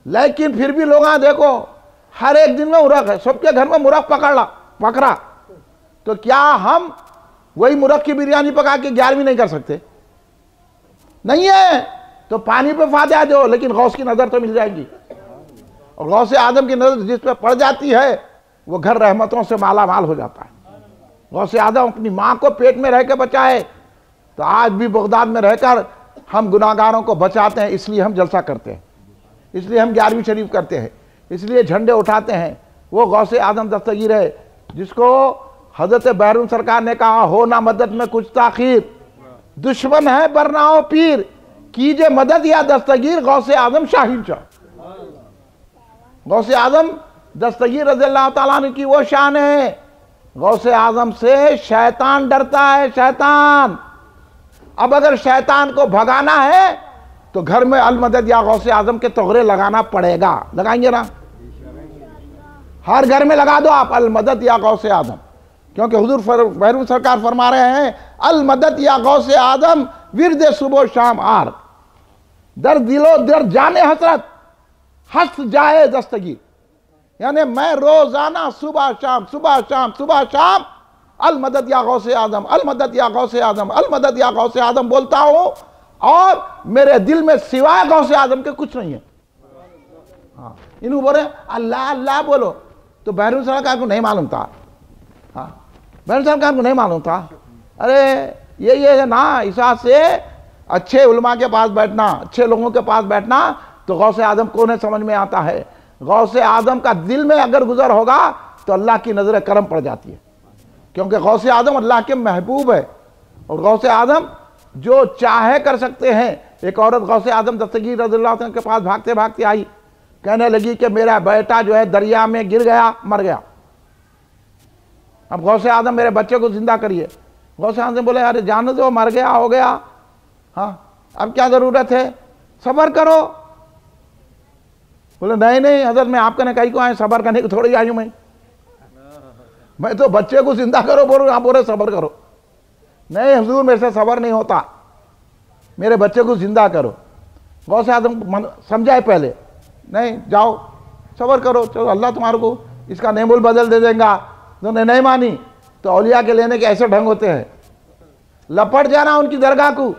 लेकिन फिर भी लोग देखो हर एक दिन में मुर्ग है, सबके घर में मुर्ग पकड़ा। तो क्या हम वही मुर्ग की बिरयानी पका के 11वीं नहीं कर सकते? नहीं है तो पानी पे फातिहा दो, लेकिन गौस की नजर तो मिल जाएगी। और गौसे आदम की नजर जिस पे पड़ जाती है वो घर रहमतों से माला माल हो जाता है। गौसे आदम अपनी मां को पेट में रह के बचाए तो आज भी बगदाद में रहकर हम गुनाहगारों को बचाते हैं। इसलिए हम जलसा करते हैं, इसलिए हम 11वीं शरीफ करते हैं, इसलिए झंडे उठाते हैं। वो गौसे आदम दस्तगीर है जिसको हजरत बहरून सरकार ने कहा, हो ना मदद में कुछ ताखीर, दुश्मन है बरनाओ पीर, कीजिए मदद या दस्तगीर गौसे आदम शाहीन शाह। गौसे आदम दस्तगीर रज़ियल्लाहु ताला अन्हु की वो शान है, गौसे आजम से शैतान डरता है, शैतान। अब अगर शैतान को भगाना है तो घर में अल मदद या गौसे आजम के तोहरे लगाना पड़ेगा। लगाएंगे ना? हर घर में लगा दो आप अल मदद या गौसे आजम, क्योंकि हुजूर बहरून सरकार फरमा रहे हैं, अल मदद या गौसे आजम विरद सुबह शाम आर, दर दिलो दर जाने हसरत हंस जाए दस्तगीर। यानी मैं रोजाना सुबह शाम सुबह शाम सुबह शाम अल मदद या गौसे आजम, अल मदद या गौसे आजम, अल मदद या गौसे आजम बोलता हूं और मेरे दिल में सिवाय गौसे आजम के कुछ नहीं है। हाँ इन्हों बोले अल्लाह अल्लाह बोलो, तो बहरून सरकार को नहीं मालूम था। हाँ बहन सरकार को नहीं मालूम था। अरे ये है ना, इस से अच्छे उलमा के पास बैठना, अच्छे लोगों के पास बैठना, तो गौसे आदम को नहीं समझ में आता है। गौसे आदम का दिल में अगर गुजर होगा तो अल्लाह की नजर करम पड़ जाती है, क्योंकि गौसे आदम अल्लाह के महबूब है। और गौसे आदम जो चाहे कर सकते हैं। एक औरत गौसे आदम दस्तगीर रज़ियल्लाहु अन्हु के पास भागते भागते आई, कहने लगी कि मेरा बेटा जो है दरिया में गिर गया, मर गया, अब गौसे आदम मेरे बच्चे को जिंदा करिए। गौसे आदम बोले अरे जानो दो, मर गया हो गया, हाँ अब क्या जरूरत है, सब्र करो। बोले नहीं नहीं हजरत, मैं आपके ने कहीं को आए, सब्र करने को थोड़ी आई हूं मैं तो बच्चे को जिंदा करो बोलो, आप बोले सब्र करो। नहीं हुजूर मेरे से सब्र नहीं होता, मेरे बच्चे को जिंदा करो। गौसे आदम समझाए पहले, नहीं जाओ सब्र करो, चलो अल्लाह तुम्हारे को इसका नेमुल बदल दे देगा। उन्होंने नहीं मानी तो औलिया के लेने के ऐसे ढंग होते हैं, लपट जाना उनकी दरगाह को,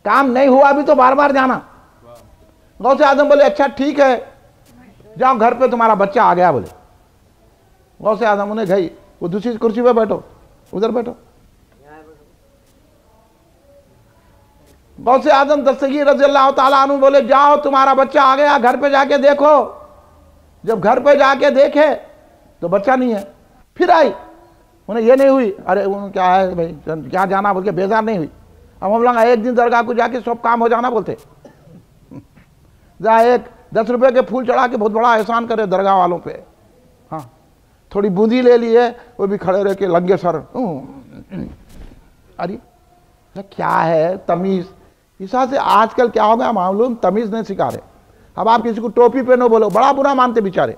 काम नहीं हुआ भी तो बार बार जाना। गौसे आदम बोले अच्छा ठीक है, जाओ घर पे तुम्हारा बच्चा आ गया। बोले गौसे आदम उन्हें गई, वो दूसरी कुर्सी पे बैठो, उधर बैठो। गौसे आदम दस्तगीर रज़ियल्लाहु ताला अन्हु बोले जाओ तुम्हारा बच्चा आ गया, घर पे जाके देखो। जब घर पे जाके देखे तो बच्चा नहीं है। फिर आई, उन्हें ये नहीं हुई, अरे क्या है भाई क्या जाना बोल के बेजार नहीं हुई। अब हम लोग एक दिन दरगाह को जाके सब काम हो जाना बोलते, जहाँ एक 10 रुपए के फूल चढ़ा के बहुत बड़ा एहसान करे दरगाह वालों पे, हाँ थोड़ी बूंदी ले लिए, वो भी खड़े रह के लंगे सर, अरे क्या है तमीज़। इस से आजकल क्या हो गया मालूम, तमीज़ नहीं सिखा रहे। अब आप किसी को टोपी पहनो बोलो, बड़ा बुरा मानते बेचारे।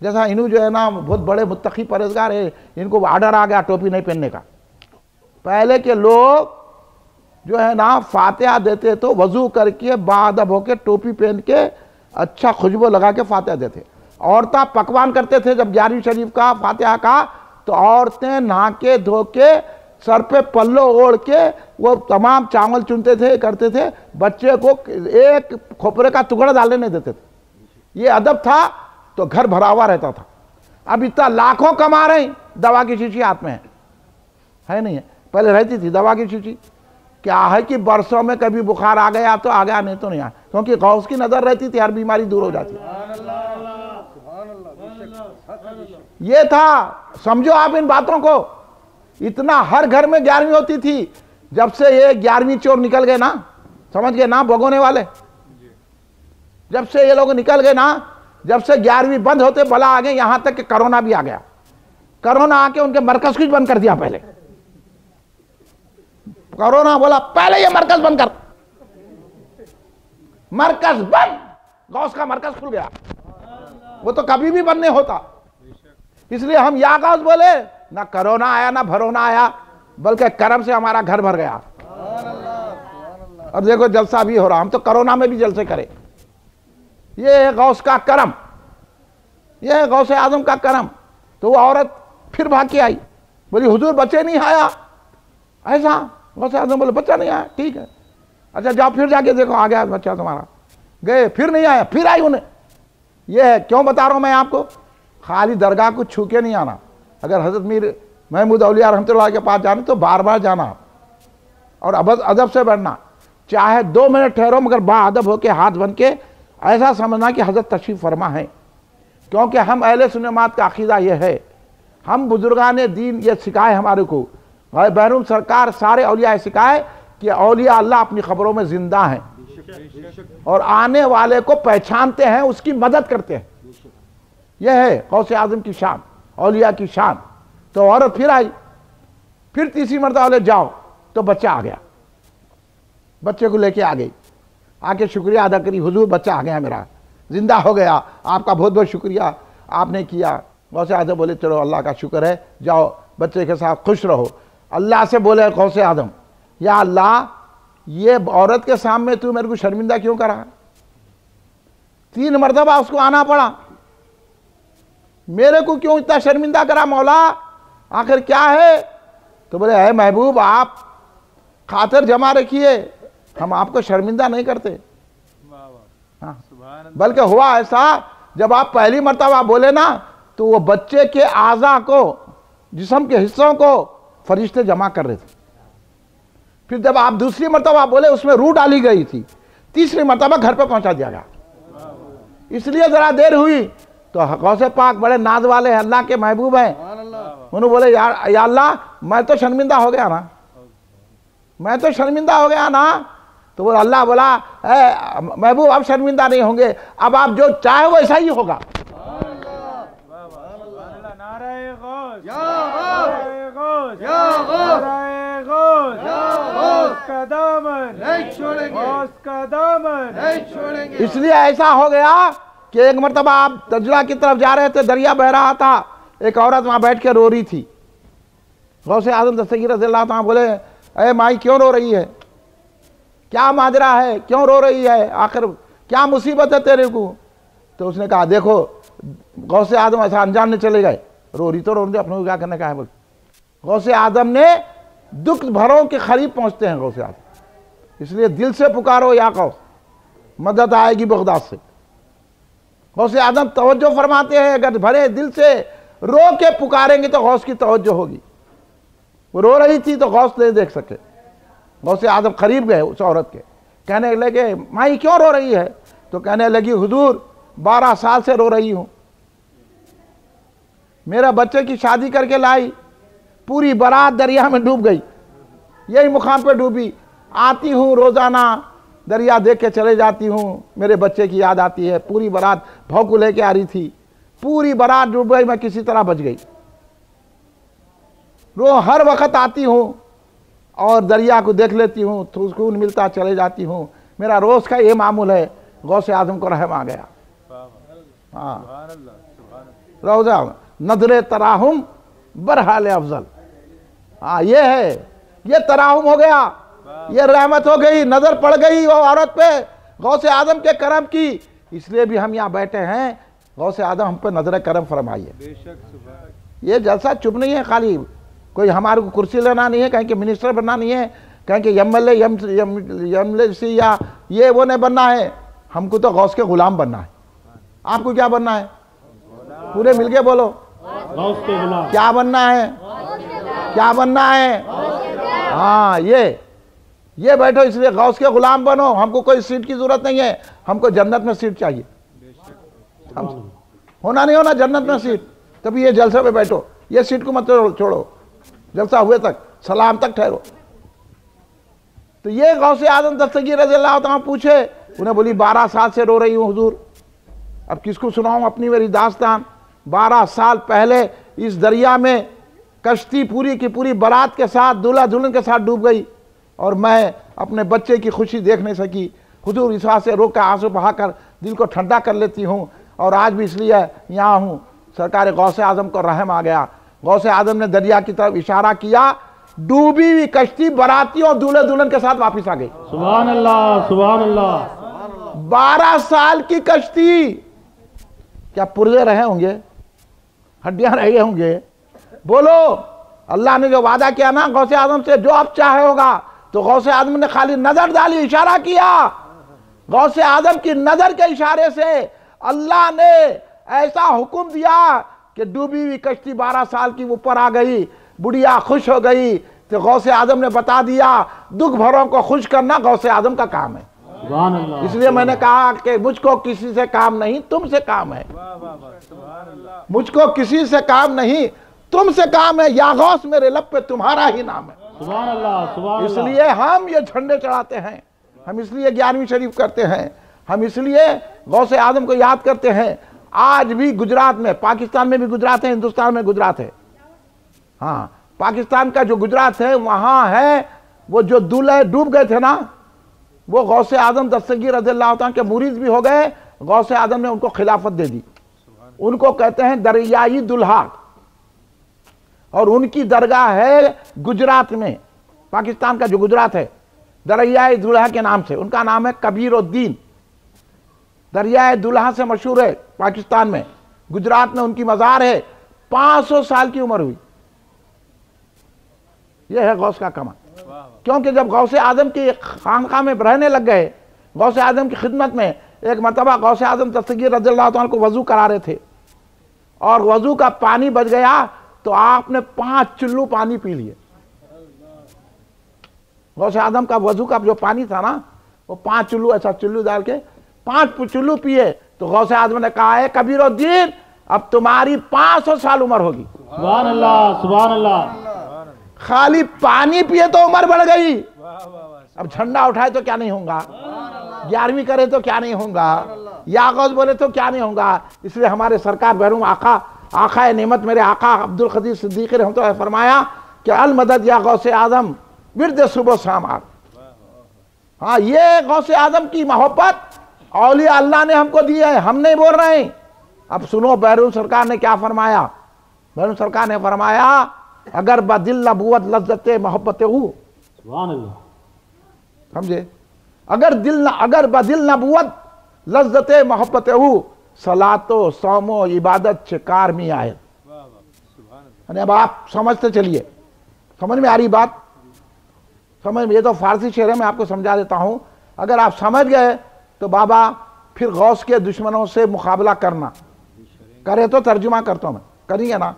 जैसा इन्हू जो है ना बहुत बड़े मुत्तकी परहेजगार है, इनको आर्डर आ गया टोपी नहीं पहनने का। पहले के लोग जो है ना फातिहा देते तो वजू करके बादब होके टोपी पहन के अच्छा खुशबू लगा के फातिहा देते। औरतें पकवान करते थे जब 11वीं शरीफ का फातिहा का, तो औरतें नहा के धो के सर पे पल्लो ओढ़ के वो तमाम चावल चुनते थे, करते थे, बच्चे को एक खोपरे का टुकड़ा डालने नहीं देते थे। ये अदब था तो घर भरा हुआ रहता था। अब इतना लाखों कमा रहे हैं, दवा की शीशी हाथ में है नहीं है, पहले रहती थी दवा की शीशी। क्या है कि बरसों में कभी बुखार आ गया तो आ गया, नहीं तो नहीं आया, क्योंकि गौस की नजर रहती थी, हर बीमारी दूर हो जाती। ये था, समझो आप इन बातों को। इतना हर घर में 11वीं होती थी। जब से ये 11वीं चोर निकल गए ना, समझ गए ना भगोने वाले, जब से ये लोग निकल गए ना, जब से 11वीं बंद होते भला आ गए, यहां तक कि कोरोना भी आ गया। कोरोना आके उनके मरकज कुछ बंद कर दिया। पहले कोरोना बोला पहले ये मरकज बंद कर, मरकज बंद, गौस का मरकज खुल गया। वो तो कभी भी बंद नहीं होता। इसलिए हम या गौस बोले, ना कोरोना आया ना भरोना आया, बल्कि करम से हमारा घर भर गया। और देखो जलसा भी हो रहा, हम तो कोरोना में भी जलसे करें। ये है गौस का करम, ये है गौसे आजम का करम। तो वो औरत फिर भाग के आई, बोली हुजूर बच्चे नहीं आया। ऐसा गौसे आजम बोले बच्चा नहीं आया, ठीक है, अच्छा जाओ फिर जाके देखो आ गया बच्चा तुम्हारा। गए, फिर नहीं आया, फिर आई उन्हें। ये है, क्यों बता रहा हूं मैं आपको, खाली दरगाह को छू के नहीं आना। अगर हजरत मीर महमूद औलिया रहमतुल्लाह के पास जाना तो बार बार जाना और अदब से बैठना। चाहे 2 मिनट ठहरो, मगर बाअदब होके हाथ बन के ऐसा समझना कि हजरत तशरीफ फरमा है। क्योंकि हम अहले सुन्नत का अकीदा यह है, हम बुजुर्गान दीन ये सिखाए हमारे को, बहरूम सरकार सारे औलिया सिखाए कि औलिया अल्लाह अपनी खबरों में जिंदा हैं और आने वाले को पहचानते हैं, उसकी मदद करते हैं। यह है गौसे आजम की शान, औलिया की शान। तो औरत फिर आई, फिर तीसरी मरतबा बोले जाओ, तो बच्चा आ गया। बच्चे को लेके आ गई, आके शुक्रिया अदा करी, हुजूर बच्चा आ गया मेरा, जिंदा हो गया, आपका बहुत बहुत शुक्रिया आपने किया। गौसे आजम बोले चलो अल्लाह का शुक्र है, जाओ बच्चे के साथ खुश रहो। अल्लाह से बोले गौसे आजम, या अल्लाह ये औरत के सामने तू मेरे को शर्मिंदा क्यों करा। 3 मरतबा उसको आना पड़ा, मेरे को क्यों इतना शर्मिंदा करा मौला, आखिर क्या है। तो बोले है महबूब आप खातिर जमा रखिए, हम आपको शर्मिंदा नहीं करते। हाँ, बल्कि हुआ ऐसा, जब आप पहली मर्तबा बोले ना तो वो बच्चे के आज़ा को जिस्म के हिस्सों को फरिश्ते जमा कर रहे थे। फिर जब आप दूसरी मरतबा बोले उसमें रूह डाली गई थी, तीसरी मरतबा घर पे पहुंचा दिया गया। इसलिए जरा देर हुई तो गौसे पाक बड़े नाज वाले हैं, अल्लाह के महबूब हैं, उन्होंने बोले या अल्लाह मैं तो शर्मिंदा हो गया ना, मैं तो शर्मिंदा हो गया ना। तो वो अल्लाह बोला महबूब अब शर्मिंदा नहीं होंगे, अब आप जो चाहे वो ऐसा ही होगा। इसलिए ऐसा हो गया कि एक मरतबा आप दजला की तरफ जा रहे थे, दरिया बह रहा था, एक औरत वहां बैठ के रो रही थी। गौसे आजम दस्तगीर रज़ियल्लाहु ताला बोले अरे माई क्यों रो रही है, क्या माजरा है, क्यों रो रही है, आखिर क्या मुसीबत है तेरे को। तो उसने कहा देखो गौसे आजम ऐसा अनजान नहीं चले गए, रो रही तो रो रही, अपने को क्या करने का है। बोल गौसे आजम ने दुख भरों के करीब पहुंचते हैं गौसे आजम, इसलिए दिल से पुकारो या गौस, मदद आएगी बगदाद से। गौसे आजम तवज्जो फरमाते हैं, अगर भरे दिल से रो के पुकारेंगे तो गौस की तवज्जो होगी। वो रो रही थी तो गौस नहीं देख सके, गौसे आजम करीब गए उस औरत के, कहने लगे माई क्यों रो रही है। तो कहने लगी हुजूर 12 साल से रो रही हूं, मेरा बच्चे की शादी करके लाई, पूरी बारात दरिया में डूब गई, यही मुकाम पे डूबी, आती हूँ रोजाना दरिया देख के चले जाती हूँ, मेरे बच्चे की याद आती है, पूरी बारात भाव को लेके आ रही थी, पूरी बारात डूब गई, मैं किसी तरह बच गई। हर वक्त आती हूँ और दरिया को देख लेती हूँ तो सुकून मिलता, चले जाती हूँ, मेरा रोज का ये मामूल है। गौसे आजम को रहम आ गया। हाँ रोजा नजरे तराहुम बरहाल अफजल, हाँ ये है, ये तराहुम हो गया, ये रहमत हो गई, नजर पड़ गई वो औरत पे गौसे आजम के करम की, इसलिए भी हम यहाँ बैठे हैं। गौसे आजम हम पे नजर करम फरमाइए। ये जलसा चुप नहीं है, खाली कोई हमारे को कुर्सी लेना नहीं है, कहीं के मिनिस्टर बनना नहीं है, कहीं के एमएलए या ये वो नहीं बनना है, हमको तो गौस के गुलाम बनना है। आपको क्या बनना है, पूरे मिलके बोलो, क्या बनना है, क्या बनना है। हाँ ये बैठो, इसलिए गौस के गुलाम बनो, हमको कोई सीट की जरूरत नहीं है, हमको जन्नत में सीट चाहिए। हम होना नहीं होना जन्नत में सीट, तभी ये जलसे पे बैठो, ये सीट को मत छोड़ो, जलसा हुए तक सलाम तक ठहरो। तो ये गौसे आजम दस्तगीर रज़ियल्लाहु ताला पूछे, उन्हें बोली 12 साल से रो रही हूँ हुजूर, अब किसको सुनाऊं अपनी मेरी दास्तान। 12 साल पहले इस दरिया में कश्ती पूरी की पूरी बारात के साथ दूल्हा दुल्हन के साथ डूब गई और मैं अपने बच्चे की खुशी देख नहीं सकी। हुजूर इस बात से रो कर आंसू बहाकर दिल को ठंडा कर लेती हूँ, और आज भी इसलिए यहाँ हूँ। सरकार गौसे आजम को रहम आ गया। गौसे आजम ने दरिया की तरफ इशारा किया, डूबी हुई कश्ती बारातियों दूल्हे दुल्हन के साथ वापस आ गई। सुभान अल्लाह, सुभान अल्लाह। 12 साल की कश्ती, क्या पुर्जे रहे होंगे, हड्डियां रहे होंगे। बोलो, अल्लाह ने जो वादा किया ना गौसे आजम से, जो आप चाहे होगा, तो गौसे आजम ने खाली नजर डाली, इशारा किया। गौसे आजम की नजर के इशारे से अल्लाह ने ऐसा हुक्म दिया कि डूबी हुई कश्ती 12 साल की ऊपर आ गई, बुढ़िया खुश हो गई। तो गौसे आजम ने बता दिया, दुख भरों को खुश करना गौसे आजम का काम है। इसलिए मैंने कहा कि मुझको किसी से काम नहीं, तुमसे काम है। मुझको किसी से काम नहीं, तुमसे काम है। या गौस मेरे लब पे तुम्हारा ही नाम है। सुभान अल्लाह, सुभान अल्लाह। इसलिए हम ये झंडे चढ़ाते हैं, हम इसलिए 11वीं शरीफ करते हैं, हम इसलिए गौसे आजम को याद करते हैं। आज भी गुजरात में, पाकिस्तान में भी गुजरात है, हिंदुस्तान में गुजरात है। हाँ, पाकिस्तान का जो गुजरात है वहां है वो जो दूल्हे डूब गए थे ना, वो गौसे आजम दस्तगीर रज़ियल्लाहु ताला के मुरीद भी हो गए। गौसे आजम ने उनको खिलाफत दे दी। उनको कहते हैं दरियाई दुल्हा, और उनकी दरगाह है गुजरात में। पाकिस्तान का जो गुजरात है, दरियाई दुल्हा के नाम से, उनका नाम है कबीरुद्दीन। दरियाई दुल्हा से मशहूर है पाकिस्तान में। गुजरात में उनकी मज़ार है, 500 साल की उम्र हुई। यह है गौस का कमाल। क्योंकि जब गौसे आजम की खानका में रहने लग गए, गौसे आजम की खिदमत में, एक मरतबा गौसे आजम दस्तगीर रज़ियल्लाहु ताला को वजू करा रहे थे और वजू का पानी बच गया, तो तो आपने 5 चुल्लू पानी पी लिए। गौसे आदम का वजू का जो पानी था ना, वो 5 चुल्लू, ऐसा चुल्लू डाल के 5 चुल्लू पिए। तो गौसे आदम ने कहा है कबीरुद्दीन अब तुम्हारी 500 साल उम्र होगी। सुभान अल्लाह, सुभान अल्लाह। खाली पानी पिए तो उम्र बढ़ गई, अब झंडा उठाए तो क्या नहीं होगा, 11वीं करे तो क्या नहीं होगा, या गौस बोले तो क्या नहीं होगा। इसलिए हमारे सरकार बहरूम आका नेमत मेरे आका अब्दुल कदीर सिद्दीकी रहमतुल्लाह फरमाया कि अल मदद या गौसे आदम विरद सुबह शाम। हाँ, ये गौसे आदम की मोहब्बत औलिया अल्लाह ने हमको दी है, हम नहीं बोल रहे हैं। अब सुनो बहरूम सरकार ने क्या फरमाया। बहरूम सरकार ने फरमाया अगर बदिल नबूवत लज्जत मोहब्बत हूँ, सुभान अल्लाह, समझे, अगर बदिल नबूवत लज्जत मोहब्बत हूँ सलातो सौमो इबादत शिकार में आए। अब आप समझते चलिए, समझ में आ रही बात, समझ में। ये तो फारसी शेर है, मैं आपको समझा देता हूं। अगर आप समझ गए तो बाबा फिर गौस के दुश्मनों से मुकाबला करना, करे तो तर्जुमा करता हूं मैं, करेंगे ना,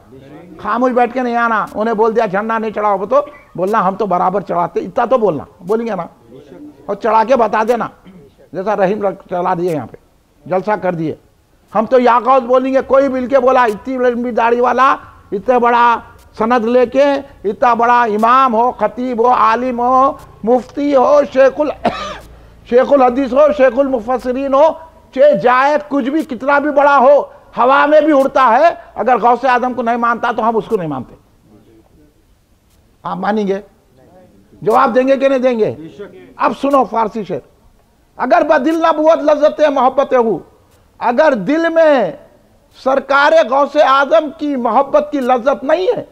खामोश बैठ के नहीं आना। उन्हें बोल दिया झंडा नहीं चढ़ाओ तो बोलना हम तो बराबर चढ़ाते, इतना तो बोलना, बोलेंगे ना, और चढ़ा के बता देना जैसा रहीम चला दिए, यहाँ पे जलसा कर दिए। हम तो या गौस बोलेंगे, कोई मिल के बोला इतनी लंबी दाढ़ी वाला, इतना बड़ा सनद लेके, इतना बड़ा इमाम हो, खतीब हो, आलिम हो, मुफ्ती हो, शेखुल हदीस हो, शेखुल मुफस्सिरीन हो, चाहे जाए कुछ भी कितना भी बड़ा हो, हवा में भी उड़ता है, अगर गौसे आदम को नहीं मानता तो हम उसको नहीं मानते। आप मानेंगे? जवाब देंगे कि नहीं देंगे? अब सुनो फारसी शेर। अगर बदिल नबूवत लज्जत मोहब्बत हूँ, अगर दिल में सरकार गौसे आदम की मोहब्बत की लज्जत नहीं है,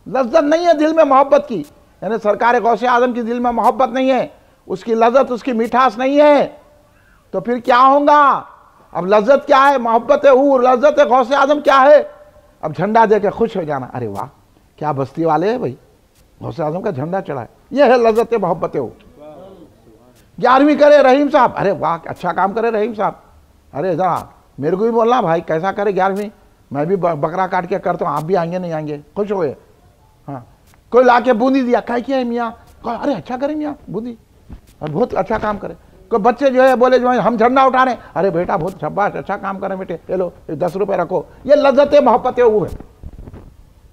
लज्जत नहीं है दिल में मोहब्बत की, यानी सरकार गौसे आदम की दिल में मोहब्बत नहीं है, उसकी लज्जत, उसकी मिठास नहीं है, तो फिर क्या होगा? अब लज्जत क्या है? मोहब्बत है, लज्जत है गौसे आदम क्या है? अब झंडा दे के खुश हो जाना, अरे वाह क्या बस्ती वाले हैं भाई, गौसे आदम का झंडा चढ़ा है, यह है लज्जत मोहब्बत है। 11वीं करे रहीम साहब, अरे वाह अच्छा काम करे रहीम साहब, अरे जरा मेरे को भी बोलना भाई कैसा करे 11वीं, मैं भी बकरा काट के करता हूँ, आप भी आएंगे नहीं आएंगे, खुश हो गए। हाँ, कोई ला के बूंदी दिया, क्या किया है मियाँ, अरे अच्छा करे मियाँ बूंदी, और बहुत अच्छा काम करे। कोई बच्चे जो है बोले जो है हम झंडा उठा रहे, अरे बेटा बहुत शाबाश अच्छा काम करे बेटे, ये लो 10 रुपए रखो, ये लज्जत मोहब्बत है, वो है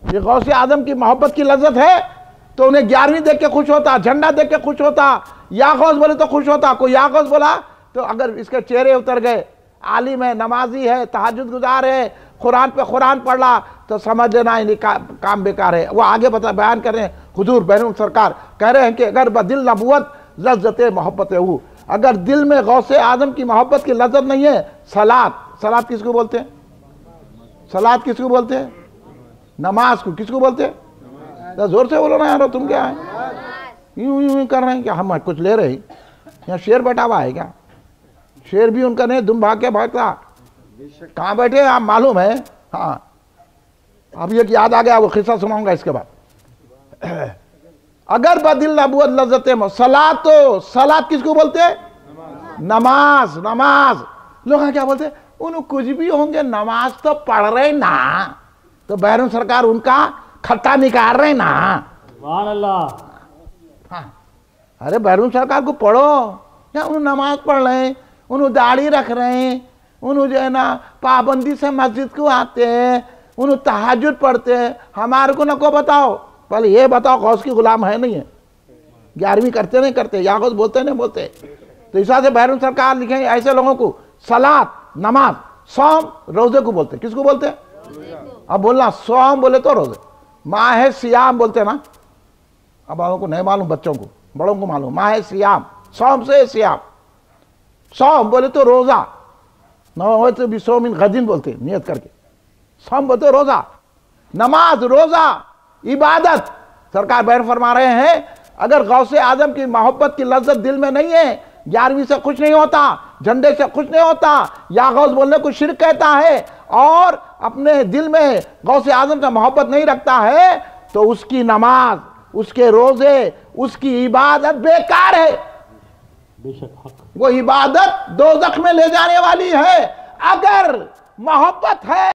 ये गौसे आदम की मोहब्बत की लज्जत है। तो उन्हें 11वीं देख के खुश होता, झंडा देख के खुश होता, या गौस बोले तो खुश होता। कोई या गौस बोला तो अगर इसके चेहरे उतर गए, आलिम है, नमाजी है, तहज्जुद गुजार है, कुरान पे कुरान पढ़ रहा, तो समझ लेना इन्हीं काम बेकार है। वो आगे बयान कर रहे हैं, हुजूर बहनों सरकार कह रहे हैं कि अगर बदिल नबूवत लज्जत मोहब्बत हूँ, अगर दिल में गौसे आदम की मोहब्बत की लज्जत नहीं है, सलात किसको बोलते हैं? सलात किसको बोलते हैं? नमाज को किसको बोलते हैं? तो जोर से बोलो ना यार, तुम क्या है यूं कर रहे हैं क्या? हम कुछ ले रहे, यहाँ शेर बैठा हुआ है क्या? शेर भी उनका नहीं, दुम भाग के भागता, कहाँ बैठे आप मालूम है? हाँ, अब ये याद आ गया, वो किस्सा सुनाऊंगा इसके बाद। अगर बदिल नबूवत लज्जत सलात किसको बोलते हैं? नमाज। लोग क्या बोलते हैं? उन कुछ भी होंगे, नमाज तो पढ़ रहे ना, तो बहरों सरकार उनका खट्टा निकाल रहे ना। सुभान अल्लाह। हाँ, अरे बहरों सरकार को पढ़ो, या उन नमाज पढ़ रहे हैं, उन दाढ़ी रख रहे हैं, उन जो है ना पाबंदी से मस्जिद को आते हैं, उन तहज्जुद पढ़ते हैं, हमारे को न को बताओ, पहले ये बताओ गौस की गुलाम है नहीं है? 11वीं करते नहीं करते, या गौस बोलते नहीं बोलते? तो इस वजह से बहरून सरकार लिखेंगे ऐसे लोगों को सलात, नमाज, सौम, रोजे को बोलते। किसको बोलते? अब बोलना सौम बोले तो रोजे, माह सियाम बोलते ना, अब आपको नहीं मालूम, बच्चों को, बड़ों को मालूम, माह सियाम, सौम से सियाम, सौम बोले तो रोजा, न तो बिसौमिन गदिन बोलते नियत करके, सौम बोलते रोजा, नमाज, रोजा, इबादत। सरकार बयान फरमा रहे हैं अगर गौसे आदम की मोहब्बत की लज्जत दिल में नहीं है, 11वीं से खुश नहीं होता, झंडे से खुश नहीं होता, या गौस बोलने को शिर्क कहता है, और अपने दिल में गौसे आदम से मोहब्बत नहीं रखता है, तो उसकी नमाज, उसके रोजे, उसकी इबादत बेकार है। बेशक हक, वो इबादत दोज़ख में ले जाने वाली है। अगर मोहब्बत है